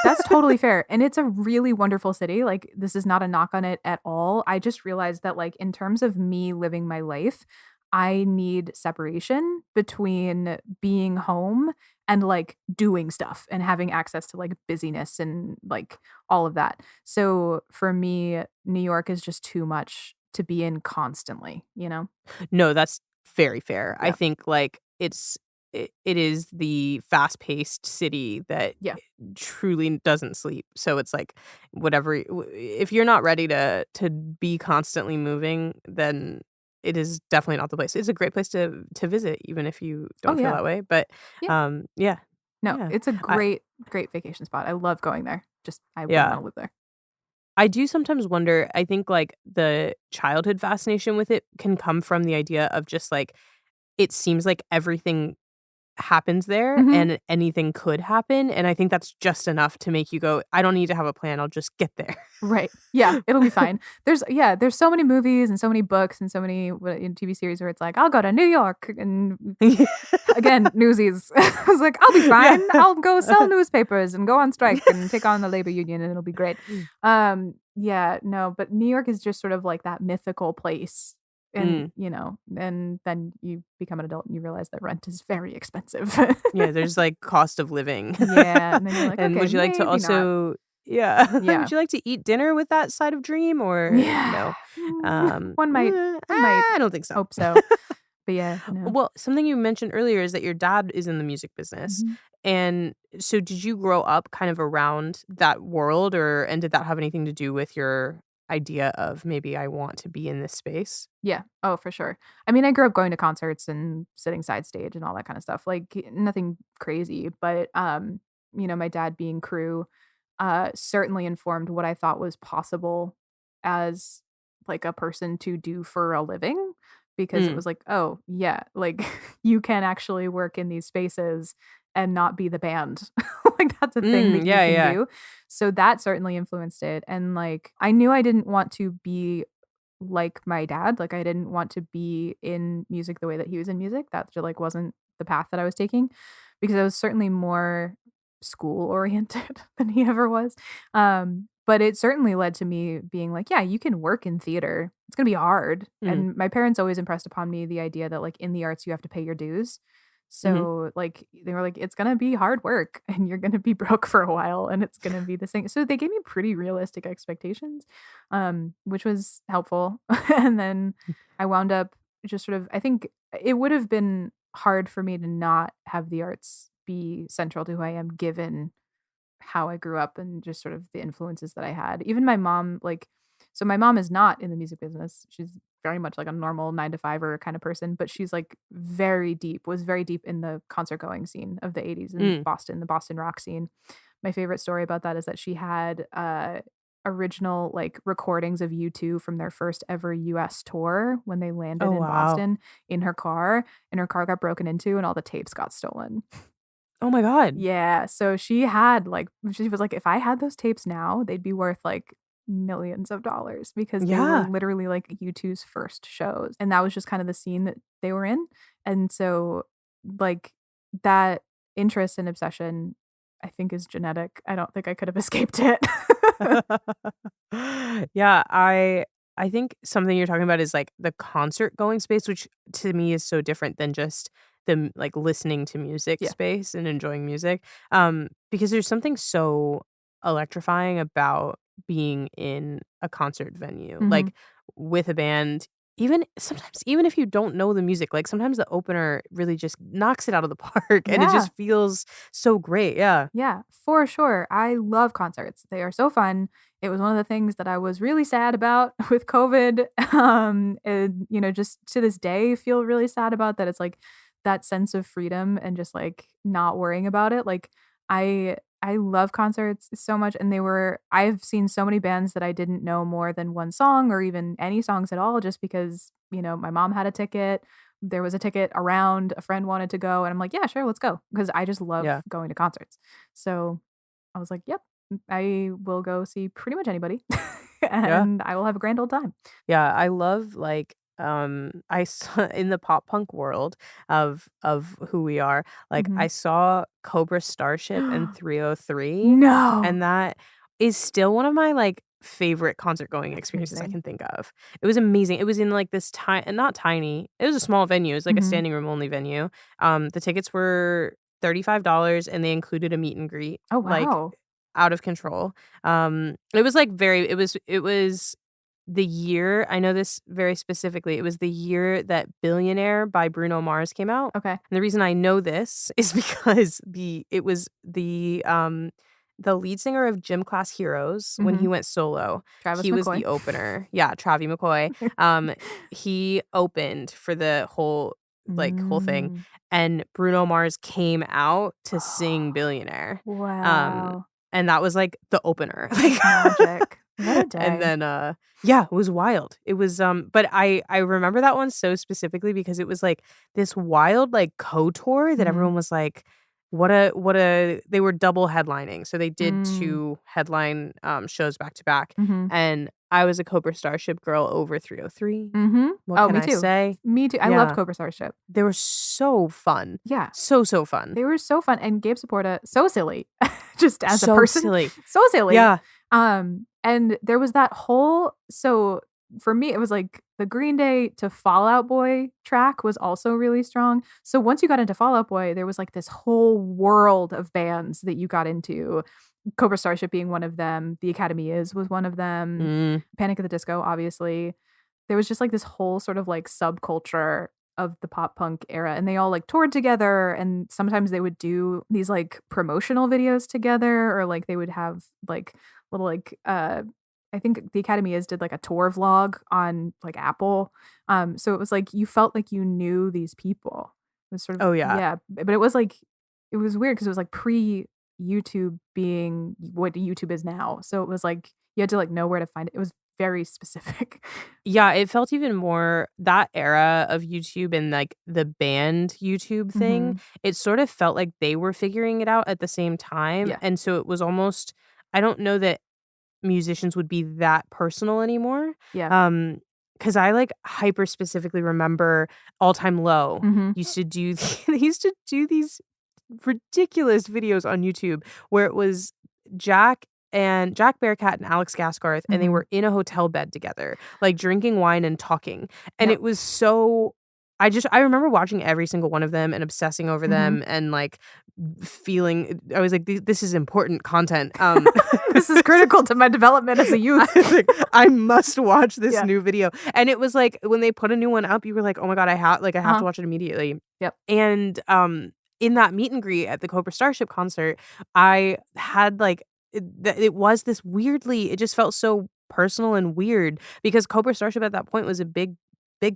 That's totally fair, and it's a really wonderful city, like, this is not a knock on it at all, I just realized that, like, in terms of me living my life, I need separation between being home and, like, doing stuff and having access to, like, busyness and, like, all of that. So, for me, New York is just too much to be in constantly, you know? No, that's very fair. I Yeah. think, like, it is the fast-paced city that Yeah. truly doesn't sleep. So it's like whatever if you're not ready to be constantly moving, then it is definitely not the place. It's a great place to visit, even if you don't feel yeah. that way. But Yeah. yeah, No, yeah, it's a I, great, great vacation spot. I love going there. Just I wouldn't yeah. want to live there. I do sometimes wonder. I think like the childhood fascination with it can come from the idea of just like it seems like everything happens there Mhm. and anything could happen. And I think that's just enough to make you go, I don't need to have a plan. I'll just get there. Right. Yeah, it'll be fine. There's so many movies and so many books and so many in TV series where it's like, "I'll go to New York," and again, Newsies. I was like, "I'll be Yeah. fine. I'll go sell newspapers and go on strike and take on the labor union and it'll be great." Yeah, no, but New York is just sort of like that mythical place. And, Mm. and then you become an adult and you realize that rent is very expensive. Yeah, there's like cost of living. Yeah, and then you're like, And "Okay, would you like to maybe not." also, yeah, Yeah. would you like to eat dinner with that side of dream or Yeah. no? One might I don't think so. hope so. But yeah, no. Well, something you mentioned earlier is that your dad is in the music business. Mhm. And so did you grow up kind of around that world and did that have anything to do with your idea of maybe I want to be in this space? Yeah. Oh, for sure. I mean, I grew up going to concerts and sitting side stage and all that kind of stuff. Like nothing crazy, but my dad being crew certainly informed what I thought was possible as like a person to do for a living because it Mm. was like, oh, yeah, like you can actually work in these spaces and not be the band. Like that's a thing that you Yeah, can yeah. do. So that certainly influenced it. And like I knew I didn't want to be like my dad. Like I didn't want to be in music the way that he was in music. That just like wasn't the path that I was taking because I was certainly more school oriented than he ever was. But it certainly led to me being like, yeah, you can work in theater. It's going to be hard. Mm. And my parents always impressed upon me the idea that like in the arts you have to pay your dues. Mhm. So like they were like it's going to be hard work and you're going to be broke for a while and it's going to be the same. So they gave me pretty realistic expectations, which was helpful. And then I wound up just sort of I think it would have been hard for me to not have the arts be central to who I am given how I grew up and just sort of the influences that I had. Even my mom, like, so my mom is not in the music business. She's very much like a normal 9 to 5er kind of person, but she's like was very deep in the concert going scene of the 80s in Mm. Boston, the Boston rock scene. My favorite story about that is that she had original like recordings of U2 from their first ever US tour when they landed Oh, in wow. Boston in her car, and her car got broken into and all the tapes got stolen. Oh my god. Yeah, so she was like, "If I had those tapes now, they'd be worth, like, millions of dollars," because they were Yeah. literally, like, U2's first shows, and that was just kind of the scene that they were in, and so, like, that interest and obsession, I think, is genetic. I don't think I could have escaped it. Yeah, I think something you're talking about is, like, the concert going space, which to me is so different than just like, listening to music Yeah. space and enjoying music, because there's something so electrifying about being in a concert venue, Mhm. like, with a band, even if you don't know the music, like, sometimes the opener really just knocks it out of the park, and it Yeah. just feels so great, yeah. Yeah, for sure. I love concerts. They are so fun. It was one of the things that I was really sad about with COVID. And just to this day feel really sad about that. It's like that sense of freedom and just like not worrying about it. Like I love concerts so much and I've seen so many bands that I didn't know more than one song or even any songs at all just because, my mom had a ticket, there was a ticket around, a friend wanted to go, and I'm like, "Yeah, sure, let's go," because I just love Yeah. going to concerts. So, I was like, "Yep, I will go see pretty much anybody, Yeah. and I will have a grand old time." Yeah, I love like I saw in the pop punk world of who we are, like Mhm. I saw Cobra Starship and 303 No! and that is still one of my like favorite concert going That's experiences I amazing. can think of. It was amazing. It was in like this tiny not tiny. It was a small venue. It was like a Mhm. standing room only venue. The tickets were $35 and they included a meet and greet. Oh, Like wow. out of control. It was like it was the year I know this very specifically, it was the year that "Billionaire" by Bruno Mars came out, Okay. and the reason I know this is because it was the, the lead singer of Gym Class Heroes, when he went solo, Travis he was McCoy. the opener. Yeah, Travie McCoy. He opened for the whole thing, Mm. and Bruno Mars came out to sing Billionaire. Um, Wow. and that was, like, the opener. That's magic. What a And day. then, yeah, it was wild. It was, but I remember that one so specifically because it was, like, this wild, like, co-tour that Mhm. everyone was like, what a they were double headlining. So they did Mm. 2 headline, shows back to back, Mhm. and I was a Cobra Starship girl over 303. Mhm. What Oh, can me I too. say? Me too. I loved Yeah. Cobra Starship. They were so fun. Yeah. So fun. They were so fun, and Gabe Saporta, so silly, just as a So person, silly. so silly. Yeah. And there was that whole so for me, it was like the Green Day to Fall Out Boy track was also really strong. So once you got into Fall Out Boy, there was like this whole world of bands that you got into. Cobra Starship being one of them. The Academy was one of them. Mm. Panic at the Disco, obviously. There was just like this whole sort of like subculture of the pop punk era, and they all like toured together, and sometimes they would do these like promotional videos together, or like they would have like little like I think the Academy did like a tour vlog on like Apple. So it was like you felt like you knew these people. It was sort of Oh, yeah. yeah, but it was like it was weird because it was like pre YouTube being what YouTube is now. So it was like you had to like know where to find it. It was very specific. Yeah, it felt even more that era of YouTube and, like, the band YouTube thing, Mhm. it sort of felt like they were figuring it out at the same time, Yeah. and so it was almost I don't know that musicians would be that personal anymore, Yeah. Because I, like, hyper specifically remember All Time Low Mhm. used to do they used to do these ridiculous videos on YouTube where it was Jack Bearcat and Alex Gaskarth, and they Mhm. were in a hotel bed together, like, drinking wine and talking, and Yep. it was so I remember watching every single one of them and obsessing over Mhm. them and, like, feeling I was like, This is important content." This is critical to my development as a youth. I was like, "I must watch this Yeah. new video," and it was like, when they put a new one up, you were like, "Oh my god, I have Uh-huh. to watch it immediately." Yep. And, in that meet and greet at the Cobra Starship concert, I had, like it was this weirdly it just felt so personal and weird because Cobra Starship at that point was a big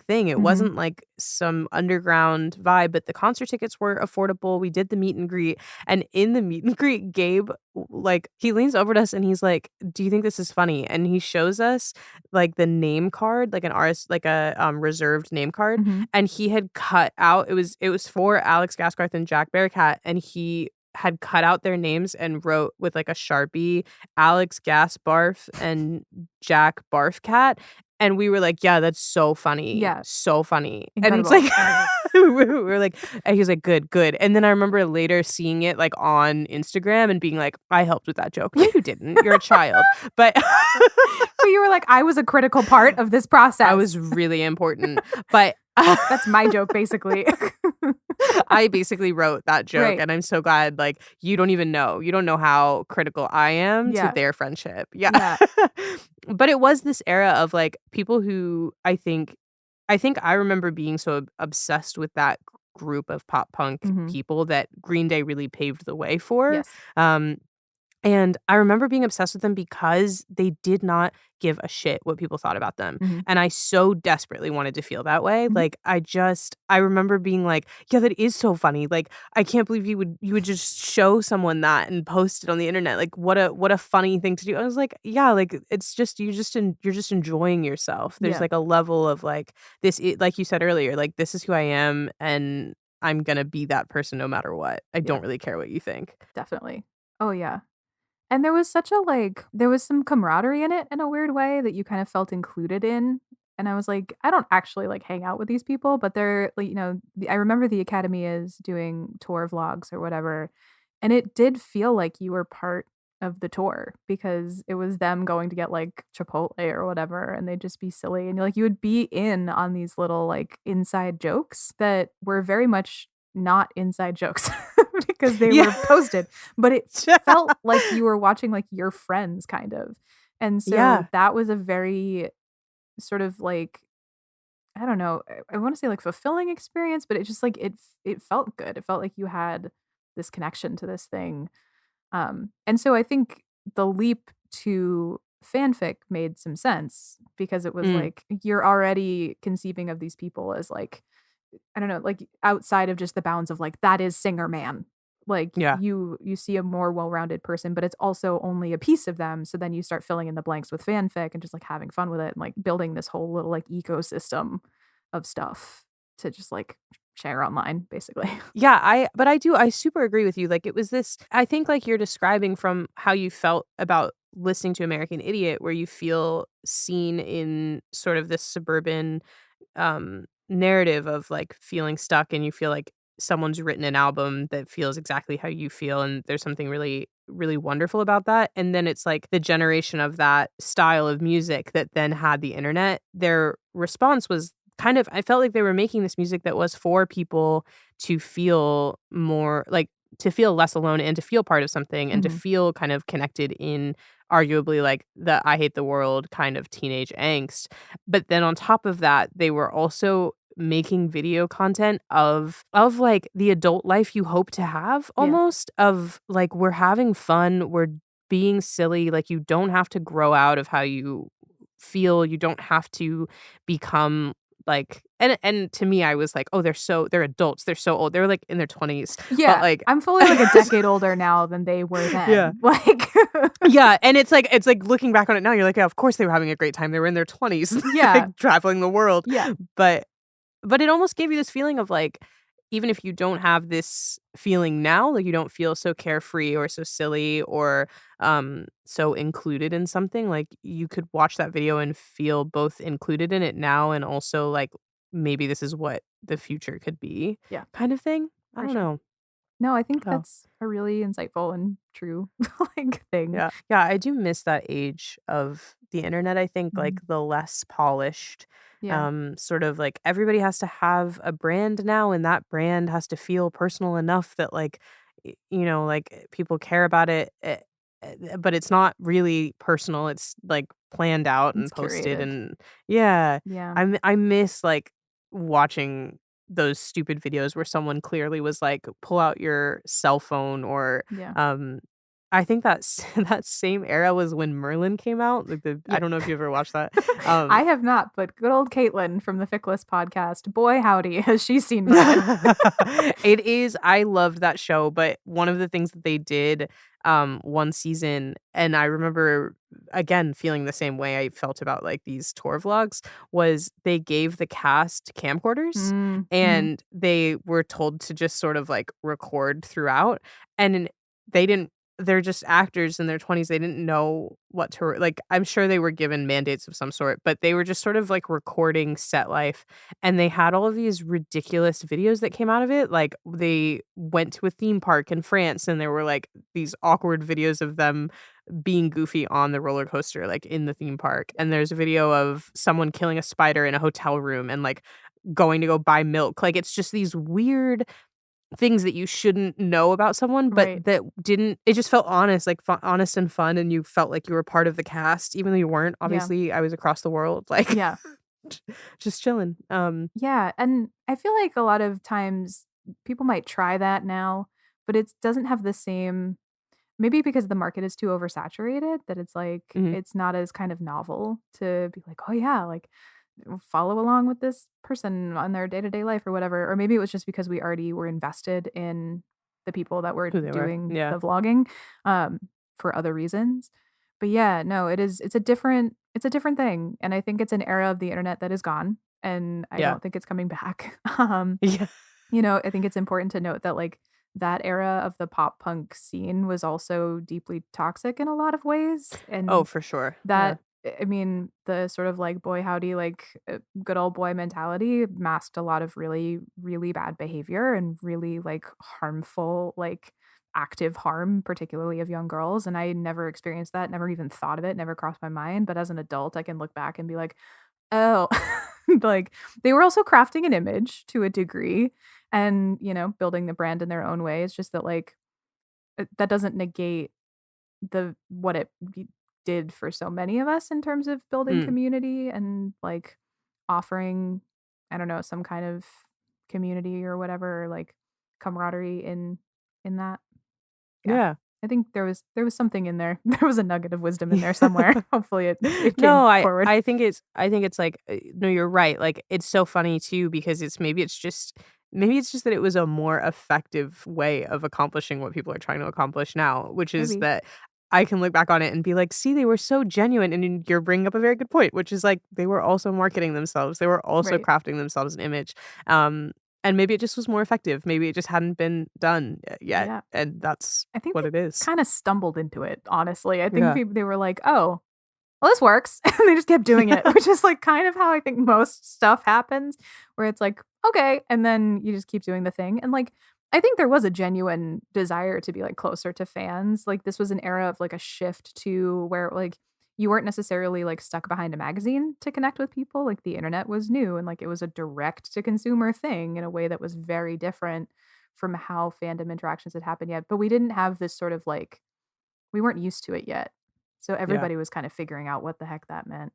thing. It Mhm. wasn't like some underground vibe, but the concert tickets were affordable. We did the meet and greet, and in the meet and greet, Gabe, like, he leans over to us and he's like, "Do you think this is funny?" And he shows us, like, the name card, like an RS like a, reserved name card, Mhm. and he had cut out it was for Alex Gaskarth and Jack Bearcat, and he had cut out their names and wrote with, like, a Sharpie, Alex Gas Barf and Jack Barf Cat, and we were like, "Yeah, that's so funny, Yeah. so funny." And it's Incredible. like we were like and he was like, "Good, good." And then I remember later seeing it, like, on Instagram and being like, "I helped with that joke." No, you didn't. You're a child. But But you were like, "I was a critical part of this process." I was really important. But That's my joke, basically. I basically wrote that joke, Right. and I'm so glad, like, you don't even know. You don't know how critical I am to Yeah. their friendship. Yeah. Yeah. But it was this era of, like, people who I think I remember being so obsessed with that group of pop punk Mhm. people that Green Day really paved the way for. Yes. Um and I remember being obsessed with them because they did not give a shit what people thought about them, Mhm. and I so desperately wanted to feel that way, Mhm. like, I remember being like, "Yeah, that is so funny, like, I can't believe you would just show someone that and post it on the internet, like, what a funny thing to do." I was like, "Yeah, like, it's just you're just enjoying yourself." There's, Yeah. like, a level of, like, like you said earlier, like, "This is who I am, and I'm gonna be that person no matter what. I Yeah. don't really care what you think." Definitely. Oh, yeah. And there was such a, like there was some camaraderie in it in a weird way that you kind of felt included in, and I was like, I don't actually, like, hang out with these people, but they're like, I remember the Academy is doing tour vlogs or whatever, and it did feel like you were part of the tour because it was them going to get, like, Chipotle or whatever, and they'd just be silly, and, like, you would be in on these little, like, inside jokes that were very much not inside jokes because they Yeah. were posted, but it felt like you were watching, like, your friends kind of. And so Yeah. that was a very sort of, like, I don't know, I wanna say, like, fulfilling experience, but it just, like, it felt good. It felt like you had this connection to this thing. And so I think the leap to fanfic made some sense because it was Mm, like you're already conceiving of these people as like I don't know, like outside of just the bounds of like that is singer man. Like yeah. you see a more well-rounded person, but it's also only a piece of them. So then you start filling in the blanks with fanfic and just like having fun with it and like building this whole little like ecosystem of stuff to just like share online, basically. Yeah, I super agree with you. Like it was this I think like you're describing from how you felt about listening to American Idiot where you feel seen in sort of this suburban narrative of like feeling stuck and you feel like someone's written an album that feels exactly how you feel and there's something really wonderful about that and then it's like the generation of that style of music that then had the internet their response was kind of I felt like they were making this music that was for people to feel more like to feel less alone and to feel part of something and to Mhm. feel kind of connected in arguably like the I hate the world kind of teenage angst but then on top of that, they were also making video content of, like, the adult life you hope to have Yeah. almost, of, like, we're having fun, we're being silly, like, you don't have to grow out of how you feel, you don't have to become, like and to me, I was like, "Oh, they're adults, they're so old." They were, like, in their 20s, but, Yeah. like I'm fully like a decade older now than they were Yeah. then. Like Yeah, and it's like looking back on it now, you're like, "Yeah, of course they were having a great time, they were in their 20s, Yeah. like, traveling the world." Yeah. But but it almost gave you this feeling of, like, even if you don't have this feeling now, like, you don't feel so carefree or so silly or, so included in something, like, you could watch that video and feel both included in it now and also, like, maybe this is what the future could be Yeah, kind of thing? I for don't sure. know. No, I think Oh. that's a really insightful and true, like, thing. Yeah. Yeah, I do miss that age of the internet, I think, Mhm. like, the less polished, Yeah, sort of like everybody has to have a brand now, and that brand has to feel personal enough that, like, like, people care about it, but it's not really personal, it's, like, planned out and it's posted curated. and yeah. Yeah, I miss, like, watching those stupid videos where someone clearly was like, "Pull out your cell phone," or, yeah. um I think that's that same era was when Merlin came out, like, the I Yep. don't know if you ever watched that. Um I have not, but good old Caitlin from the Fic List podcast, boy howdy, has she seen red. It is I loved that show, but one of the things that they did, one season and I remember, again, feeling the same way I felt about, like, these tour vlogs, was they gave the cast camcorders, Mm, mhm. and they were told to just sort of, like, record throughout, and they didn't they're just actors in their 20s, they didn't know what to like, I'm sure they were given mandates of some sort, but they were just sort of, like, recording set life and they had all of these ridiculous videos that came out of it, like, they went to a theme park in France, and there were, like, these awkward videos of them being goofy on the roller coaster, like, in the theme park, and there's a video of someone killing a spider in a hotel room and, like, going to go buy milk, like, it's just these weird things that you shouldn't know about someone, but Right. that didn't it just felt honest, like, honest and fun, and you felt like you were part of the cast, even though you weren't, Yeah. obviously, I was across the world, like, Yeah. just chilling, Yeah, and I feel like a lot of times people might try that now, but it doesn't have the same maybe because the market is too oversaturated that it's like mhm. it's not as kind of novel to be like, "Oh yeah, like follow along with this person on their day-to-day life or whatever." Or maybe it was just because we already were invested in the people that were Who they were, doing yeah. the vlogging um for other reasons. But yeah, no, it's a different thing and I think it's an era of the internet that is gone and I Yeah. don't think it's coming back. Yeah. I think it's important to note that, like, that era of the pop punk scene was also deeply toxic in a lot of ways, Oh, and for sure, yeah. that I mean, the sort of, like, boy howdy, like, good old boy mentality masked a lot of really, really bad behavior and really, like, harmful, like, active harm, particularly of young girls, and I never experienced that, never even thought of it, never crossed my mind, but as an adult, I can look back and be like, "Oh." Like, they were also crafting an image to a degree and, building the brand in their own way. It's just that, like, that doesn't negate the what it did for so many of us in terms of building Mm, community and, like, offering, I don't know, some kind of community or whatever, like, camaraderie in that. Yeah. yeah. I think there was something in there. There was a nugget of wisdom in there somewhere. Hopefully it came No, forward. I think it's like no, you're right. Like it's so funny too because maybe it's just that it was a more effective way of accomplishing what people are trying to accomplish now, which is Maybe. that I can look back on it and be like, "See, they were so genuine." And you're bringing up a very good point, which is like they were also marketing themselves. They were also Right. crafting themselves an image. Um, and maybe it just was more effective. Maybe it just hadn't been done yet, Yeah. and that's I think what they it is. kind of stumbled into it, honestly. I think Yeah. they were like, "Oh, well, this works." And they just kept doing it, which is like kind of how I think most stuff happens, where it's like, okay. And then you just keep doing the thing. And like, I think there was a genuine desire to be like closer to fans. Like, this was an era of like a shift to where like you weren't necessarily like stuck behind a magazine to connect with people. Like, the internet was new and like it was a direct to consumer thing in a way that was very different from how fandom interactions had happened yet. But we didn't have this sort of like, we weren't used to it yet. So Yeah. everybody was kind of figuring out what the heck that meant.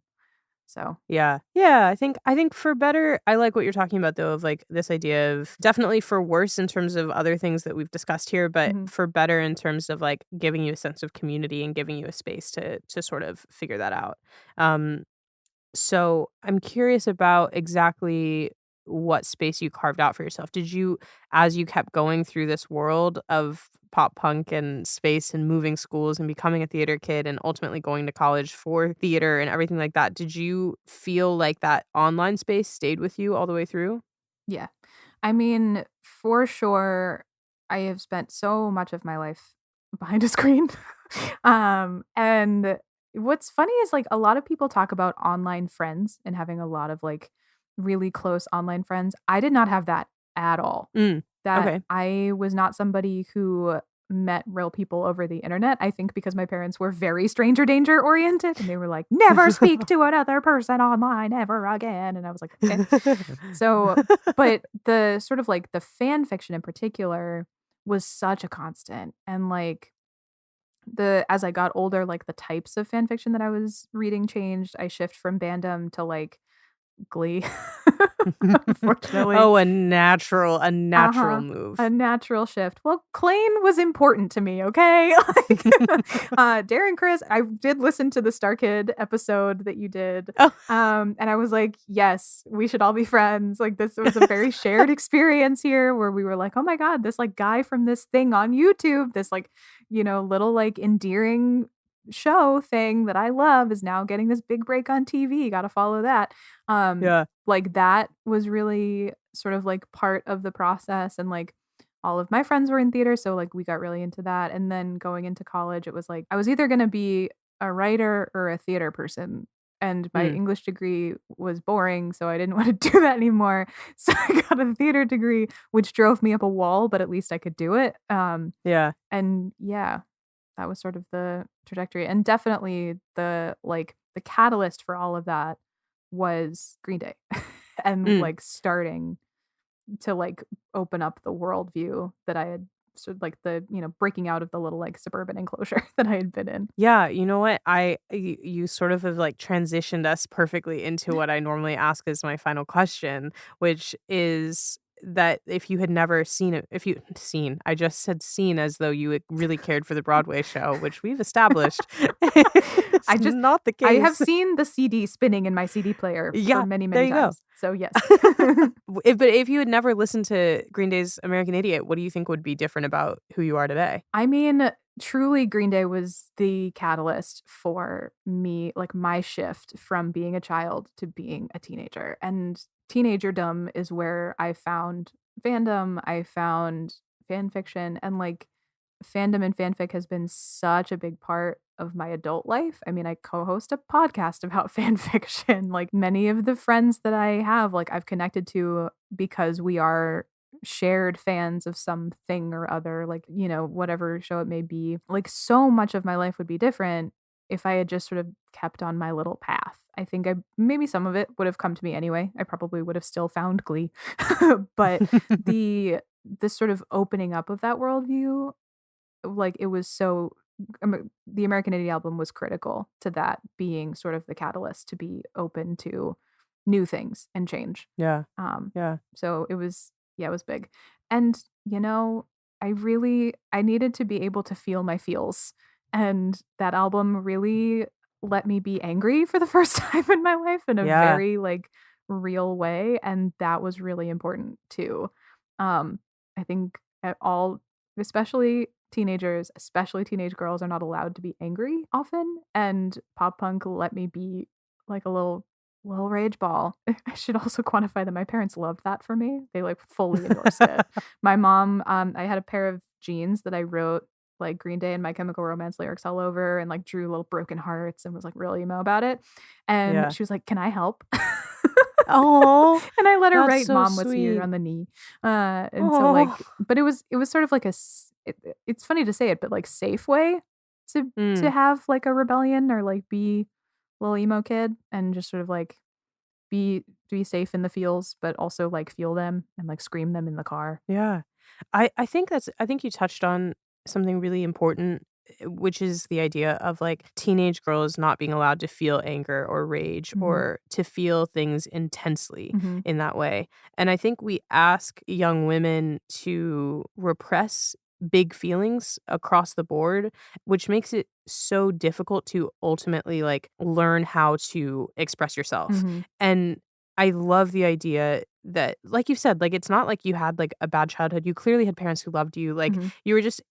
So, Yeah. Yeah, I think for better I like what you're talking about though of like this idea of definitely for worse in terms of other things that we've discussed here, but mhm. for better in terms of like giving you a sense of community and giving you a space to sort of figure that out. Um so I'm curious about exactly what space you carved out for yourself. Did you, as you kept going through this world of pop punk and space and moving schools and becoming a theater kid and ultimately going to college for theater and everything like that, did you feel like that online space stayed with you all the way through? Yeah. I mean, for sure, I have spent so much of my life behind a screen. And what's funny is like a lot of people talk about online friends and having a lot of like really close online friends. I did not have that at all. Mm. That Okay. I was not somebody who met real people over the internet. I think because my parents were very stranger danger oriented and they were like, "Never speak to another person online ever again." And I was like, "Okay." So, but the sort of like the fan fiction in particular was such a constant. And like the as I got older, like the types of fan fiction that I was reading changed. I shift from Bandom to like Glee. Unfortunately. Oh, a natural Uh-huh. A move. natural shift. Well, Klain was important to me, okay? Like, Darren Chris, I did listen to the Star Kid episode that you did, Oh. and I was like, "Yes, we should all be friends." Like, this was a very shared experience here where we were like, "Oh my god, this, like, guy from this thing on YouTube, this, like, little, like, endearing show thing that I love is now getting this big break on TV, gotta follow that." Um, Yeah. like, that was really sort of, like, part of the process, and, like, all of my friends were in theater, so, like, we got really into that, and then going into college, it was like, I was either gonna be a writer or a theater person, and my Mm. English degree was boring, so I didn't wanna do that anymore, so I got a theater degree, which drove me up a wall, but at least I could do it, Yeah. and yeah, that was sort of the trajectory, and definitely the catalyst for all of that was Green Day, and, Mm. like, starting to, like, open up the worldview that I had sort of like breaking out of the little, like, suburban enclosure that I had been in. Yeah, you know what? You sort of have like transitioned us perfectly into what I normally ask as my final question, which is that if you had never seen it, if you seen, I just said seen as though you really cared for the Broadway show, which we've established it's I just not the I have case. seen the CD spinning in my CD player for Yeah, many, there many you go. times, so yes. But if you had never listened to Green Day's American Idiot, what do you think would be different about who you are today? I mean, truly, Green Day was the catalyst for me, like my shift from being a child to being a teenager. And teenagerdom is where I found fandom, I found fan fiction, and like fandom and fanfic has been such a big part of my adult life. I mean, I co-host a podcast about fan fiction. Like many of the friends that I have, like I've connected to because we are shared fans of something or other, like, whatever show it may be. Like so much of my life would be different if I had just sort of kept on my little path. I think I maybe some of it would have come to me anyway. I probably would have still found Glee. But the this sort of opening up of that worldview, like, it was so the American Idiot album was critical to that being sort of the catalyst to be open to new things and change. Yeah. Um, Yeah. so it was yeah, it was big. And, I needed to be able to feel my feels. And that album really let me be angry for the first time in my life in a Yeah. very like real way. And that was really important too. Um, I think at all, especially teenagers, especially teenage girls, are not allowed to be angry often. And pop punk let me be like a little rage ball. I should also quantify that my parents loved that for me. They like fully endorsed it. My mom, I had a pair of jeans that I wrote like Green Day and My Chemical Romance lyrics all over and like drew little broken hearts and was like real emo about it. And Yeah. she was like, "Can I help?" Oh, And I let her that's write so "Mom, what's here" sweet. on the knee. And so like, Oh. but it was sort of like it's funny to say it, but like safe way to Mm. have like a rebellion or like be a little emo kid and just sort of like be safe in the feels, but also like feel them and like scream them in the car. Yeah. I think you touched on something really important, which is the idea of like teenage girls not being allowed to feel anger or rage Mhm. or to feel things intensely Mhm. in that way. And I think we ask young women to repress big feelings across the board, which makes it so difficult to ultimately like learn how to express yourself. Mhm. And I love the idea that, like you said, like, it's not like you had, like, a bad childhood. You clearly had parents who loved you. Like, Mhm. you were just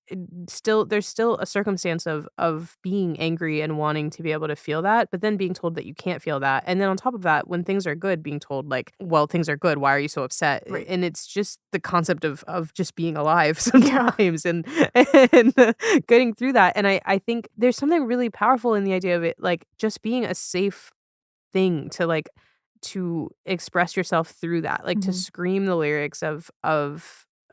still there's still a circumstance of being angry and wanting to be able to feel that, but then being told that you can't feel that. And then on top of that, when things are good, being told, like, "Well, things are good. Why are you so upset?" Right. And it's just the concept of just being alive Yeah. sometimes and getting through that. And I think there's something really powerful in the idea of it, like, just being a safe thing to, like to express yourself through that, like, to Mhm. scream the lyrics of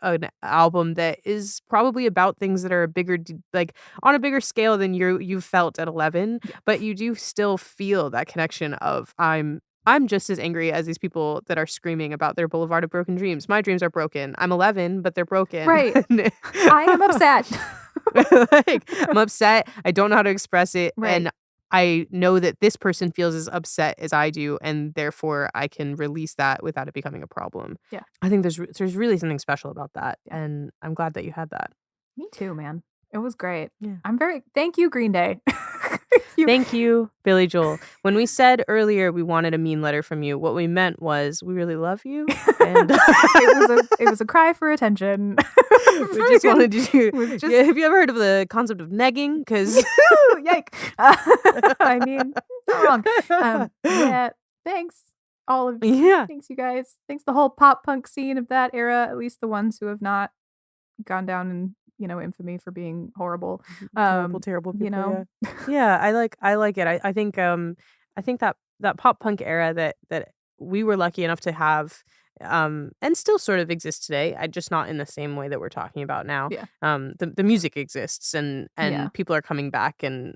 an album that is probably about things that are a bigger d like, on a bigger scale than you've felt at 11, Yeah. but you do still feel that connection of, I'm just as angry as these people that are screaming about their boulevard of broken dreams. My dreams are broken. I'm 11, but they're broken. Right. I am upset. Like, I'm upset, I don't know how to express it, Right. and I know that this person feels as upset as I do, and therefore I can release that without it becoming a problem. Yeah. I think there's really something special about that, Yeah. and I'm glad that you had that. Me too, man. It was great. Yeah. Thank you, Green Day. You Thank you, Billy Joel. When we said earlier we wanted a mean letter from you, what we meant was we really love you, and it was a cry for attention. we just Freaking wanted you to was just yeah, have you ever heard of the concept of negging? 'Cause yike. I mean, not wrong. Yeah, thanks all of Yeah. thanks you guys. Thanks the whole pop punk scene of that era, at least the ones who have not gone down in, infamy for being horrible. Terrible, terrible You people, know? yeah. Yeah, I like it. I think that pop punk era that we were lucky enough to have, and still sort of exists today, just not in the same way that we're talking about now. Yeah. The music exists Yeah. and people are coming back and,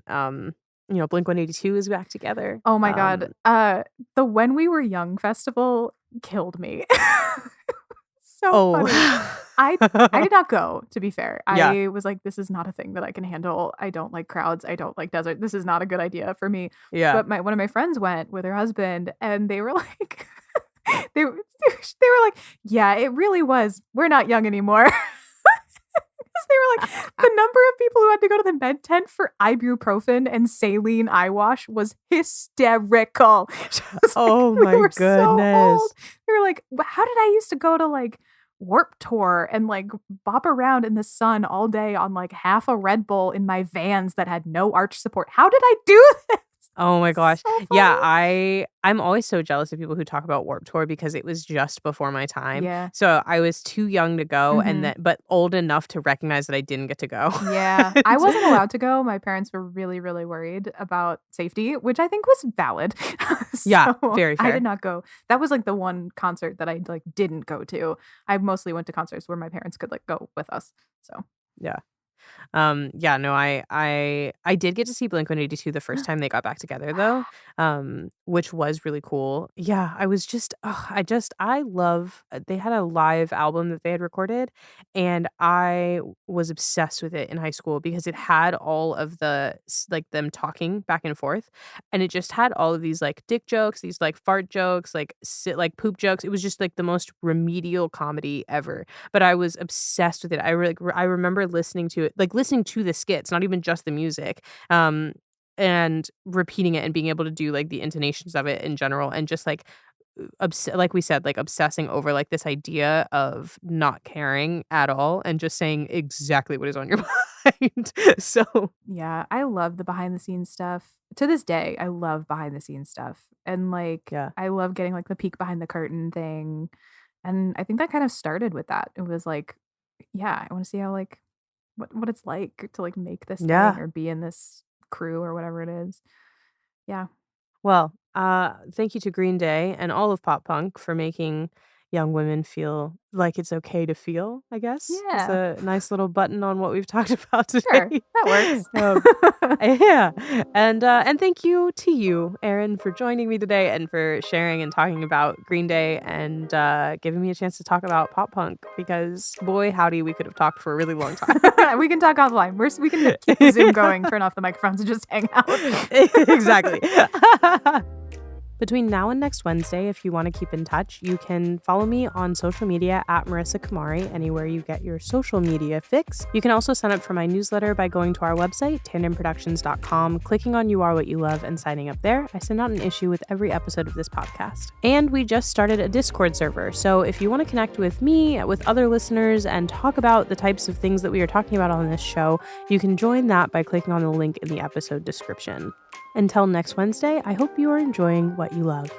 Blink-182 is back together. Oh my god. The When We Were Young festival killed me. So Oh. funny. I did not go, to be fair. Yeah, I was like, "This is not a thing that I can handle. I don't like crowds. I don't like desert. This is not a good idea for me." yeah. But my one of my friends went with her husband, and they were like they were like, "Yeah, it really was. We're not young anymore." 'Cause they were like, the number of people who had to go to the med tent for ibuprofen and saline eye wash was hysterical. She was like, Oh "We my were so old." goodness. They were like, How did I used to go to, like, Warp Tour and, like, bop around in the sun all day on, like, half a Red Bull in my Vans that had no arch support. How did I do this?" Oh my gosh. So Yeah, funny. I'm always so jealous of people who talk about Warped Tour because it was just before my time. Yeah. So I was too young to go and Mhm. then but old enough to recognize that I didn't get to go. Yeah, I And wasn't allowed to go. My parents were really, really worried about safety, which I think was valid. Yeah, So very I did fair. not go. That was like the one concert that I like didn't go to. I mostly went to concerts where my parents could like go with us. So Yeah. Yeah, no, I did get to see Blink-182 the first time they got back together though, which was really cool. Yeah, I was just I love they had a live album that they had recorded, and I was obsessed with it in high school because it had all of like, them talking back and forth, and it just had all of these, like, dick jokes, these, like, fart jokes, like, poop jokes. It was just, like, the most remedial comedy ever, but I was obsessed with it. I remember listening to it, like, listening to the skits, not even just the music, and repeating it and being able to do, like, the intonations of it in general and just, like, like we said, like, obsessing over, like, this idea of not caring at all and just saying exactly what is on your mind. So, Yeah, I love the behind the scenes stuff. To this day, I love behind the scenes stuff. And like yeah. I love getting like the peek behind the curtain thing. And I think that kind of started with that. It was like, yeah, I want to see how like what it's like to like make this thing Yeah. or be in this crew or whatever it is. Yeah. Well, thank you to Green Day and all of pop punk for making young women feel like it's okay to feel, I guess, is Yeah. a nice little button on what we've talked about Sure. today. That works. Um, yeah. And thank you to you, Erin, for joining me today and for sharing and talking about Green Day and giving me a chance to talk about pop punk because boy, howdy, we could have talked for a really long time. We can talk offline. We can keep the Zoom going, turn off the microphones, and just hang out. Exactly. Between now and next Wednesday, if you want to keep in touch, you can follow me on social media at Marissa Kamari, anywhere you get your social media fix. You can also sign up for my newsletter by going to our website, tandonproductions.com, clicking on You Are What You Love, and signing up there. I send out an issue with every episode of this podcast. And we just started a Discord server, so if you want to connect with me, with other listeners, and talk about the types of things that we are talking about on this show, you can join that by clicking on the link in the episode description. Until next Wednesday, I hope you are enjoying what you love.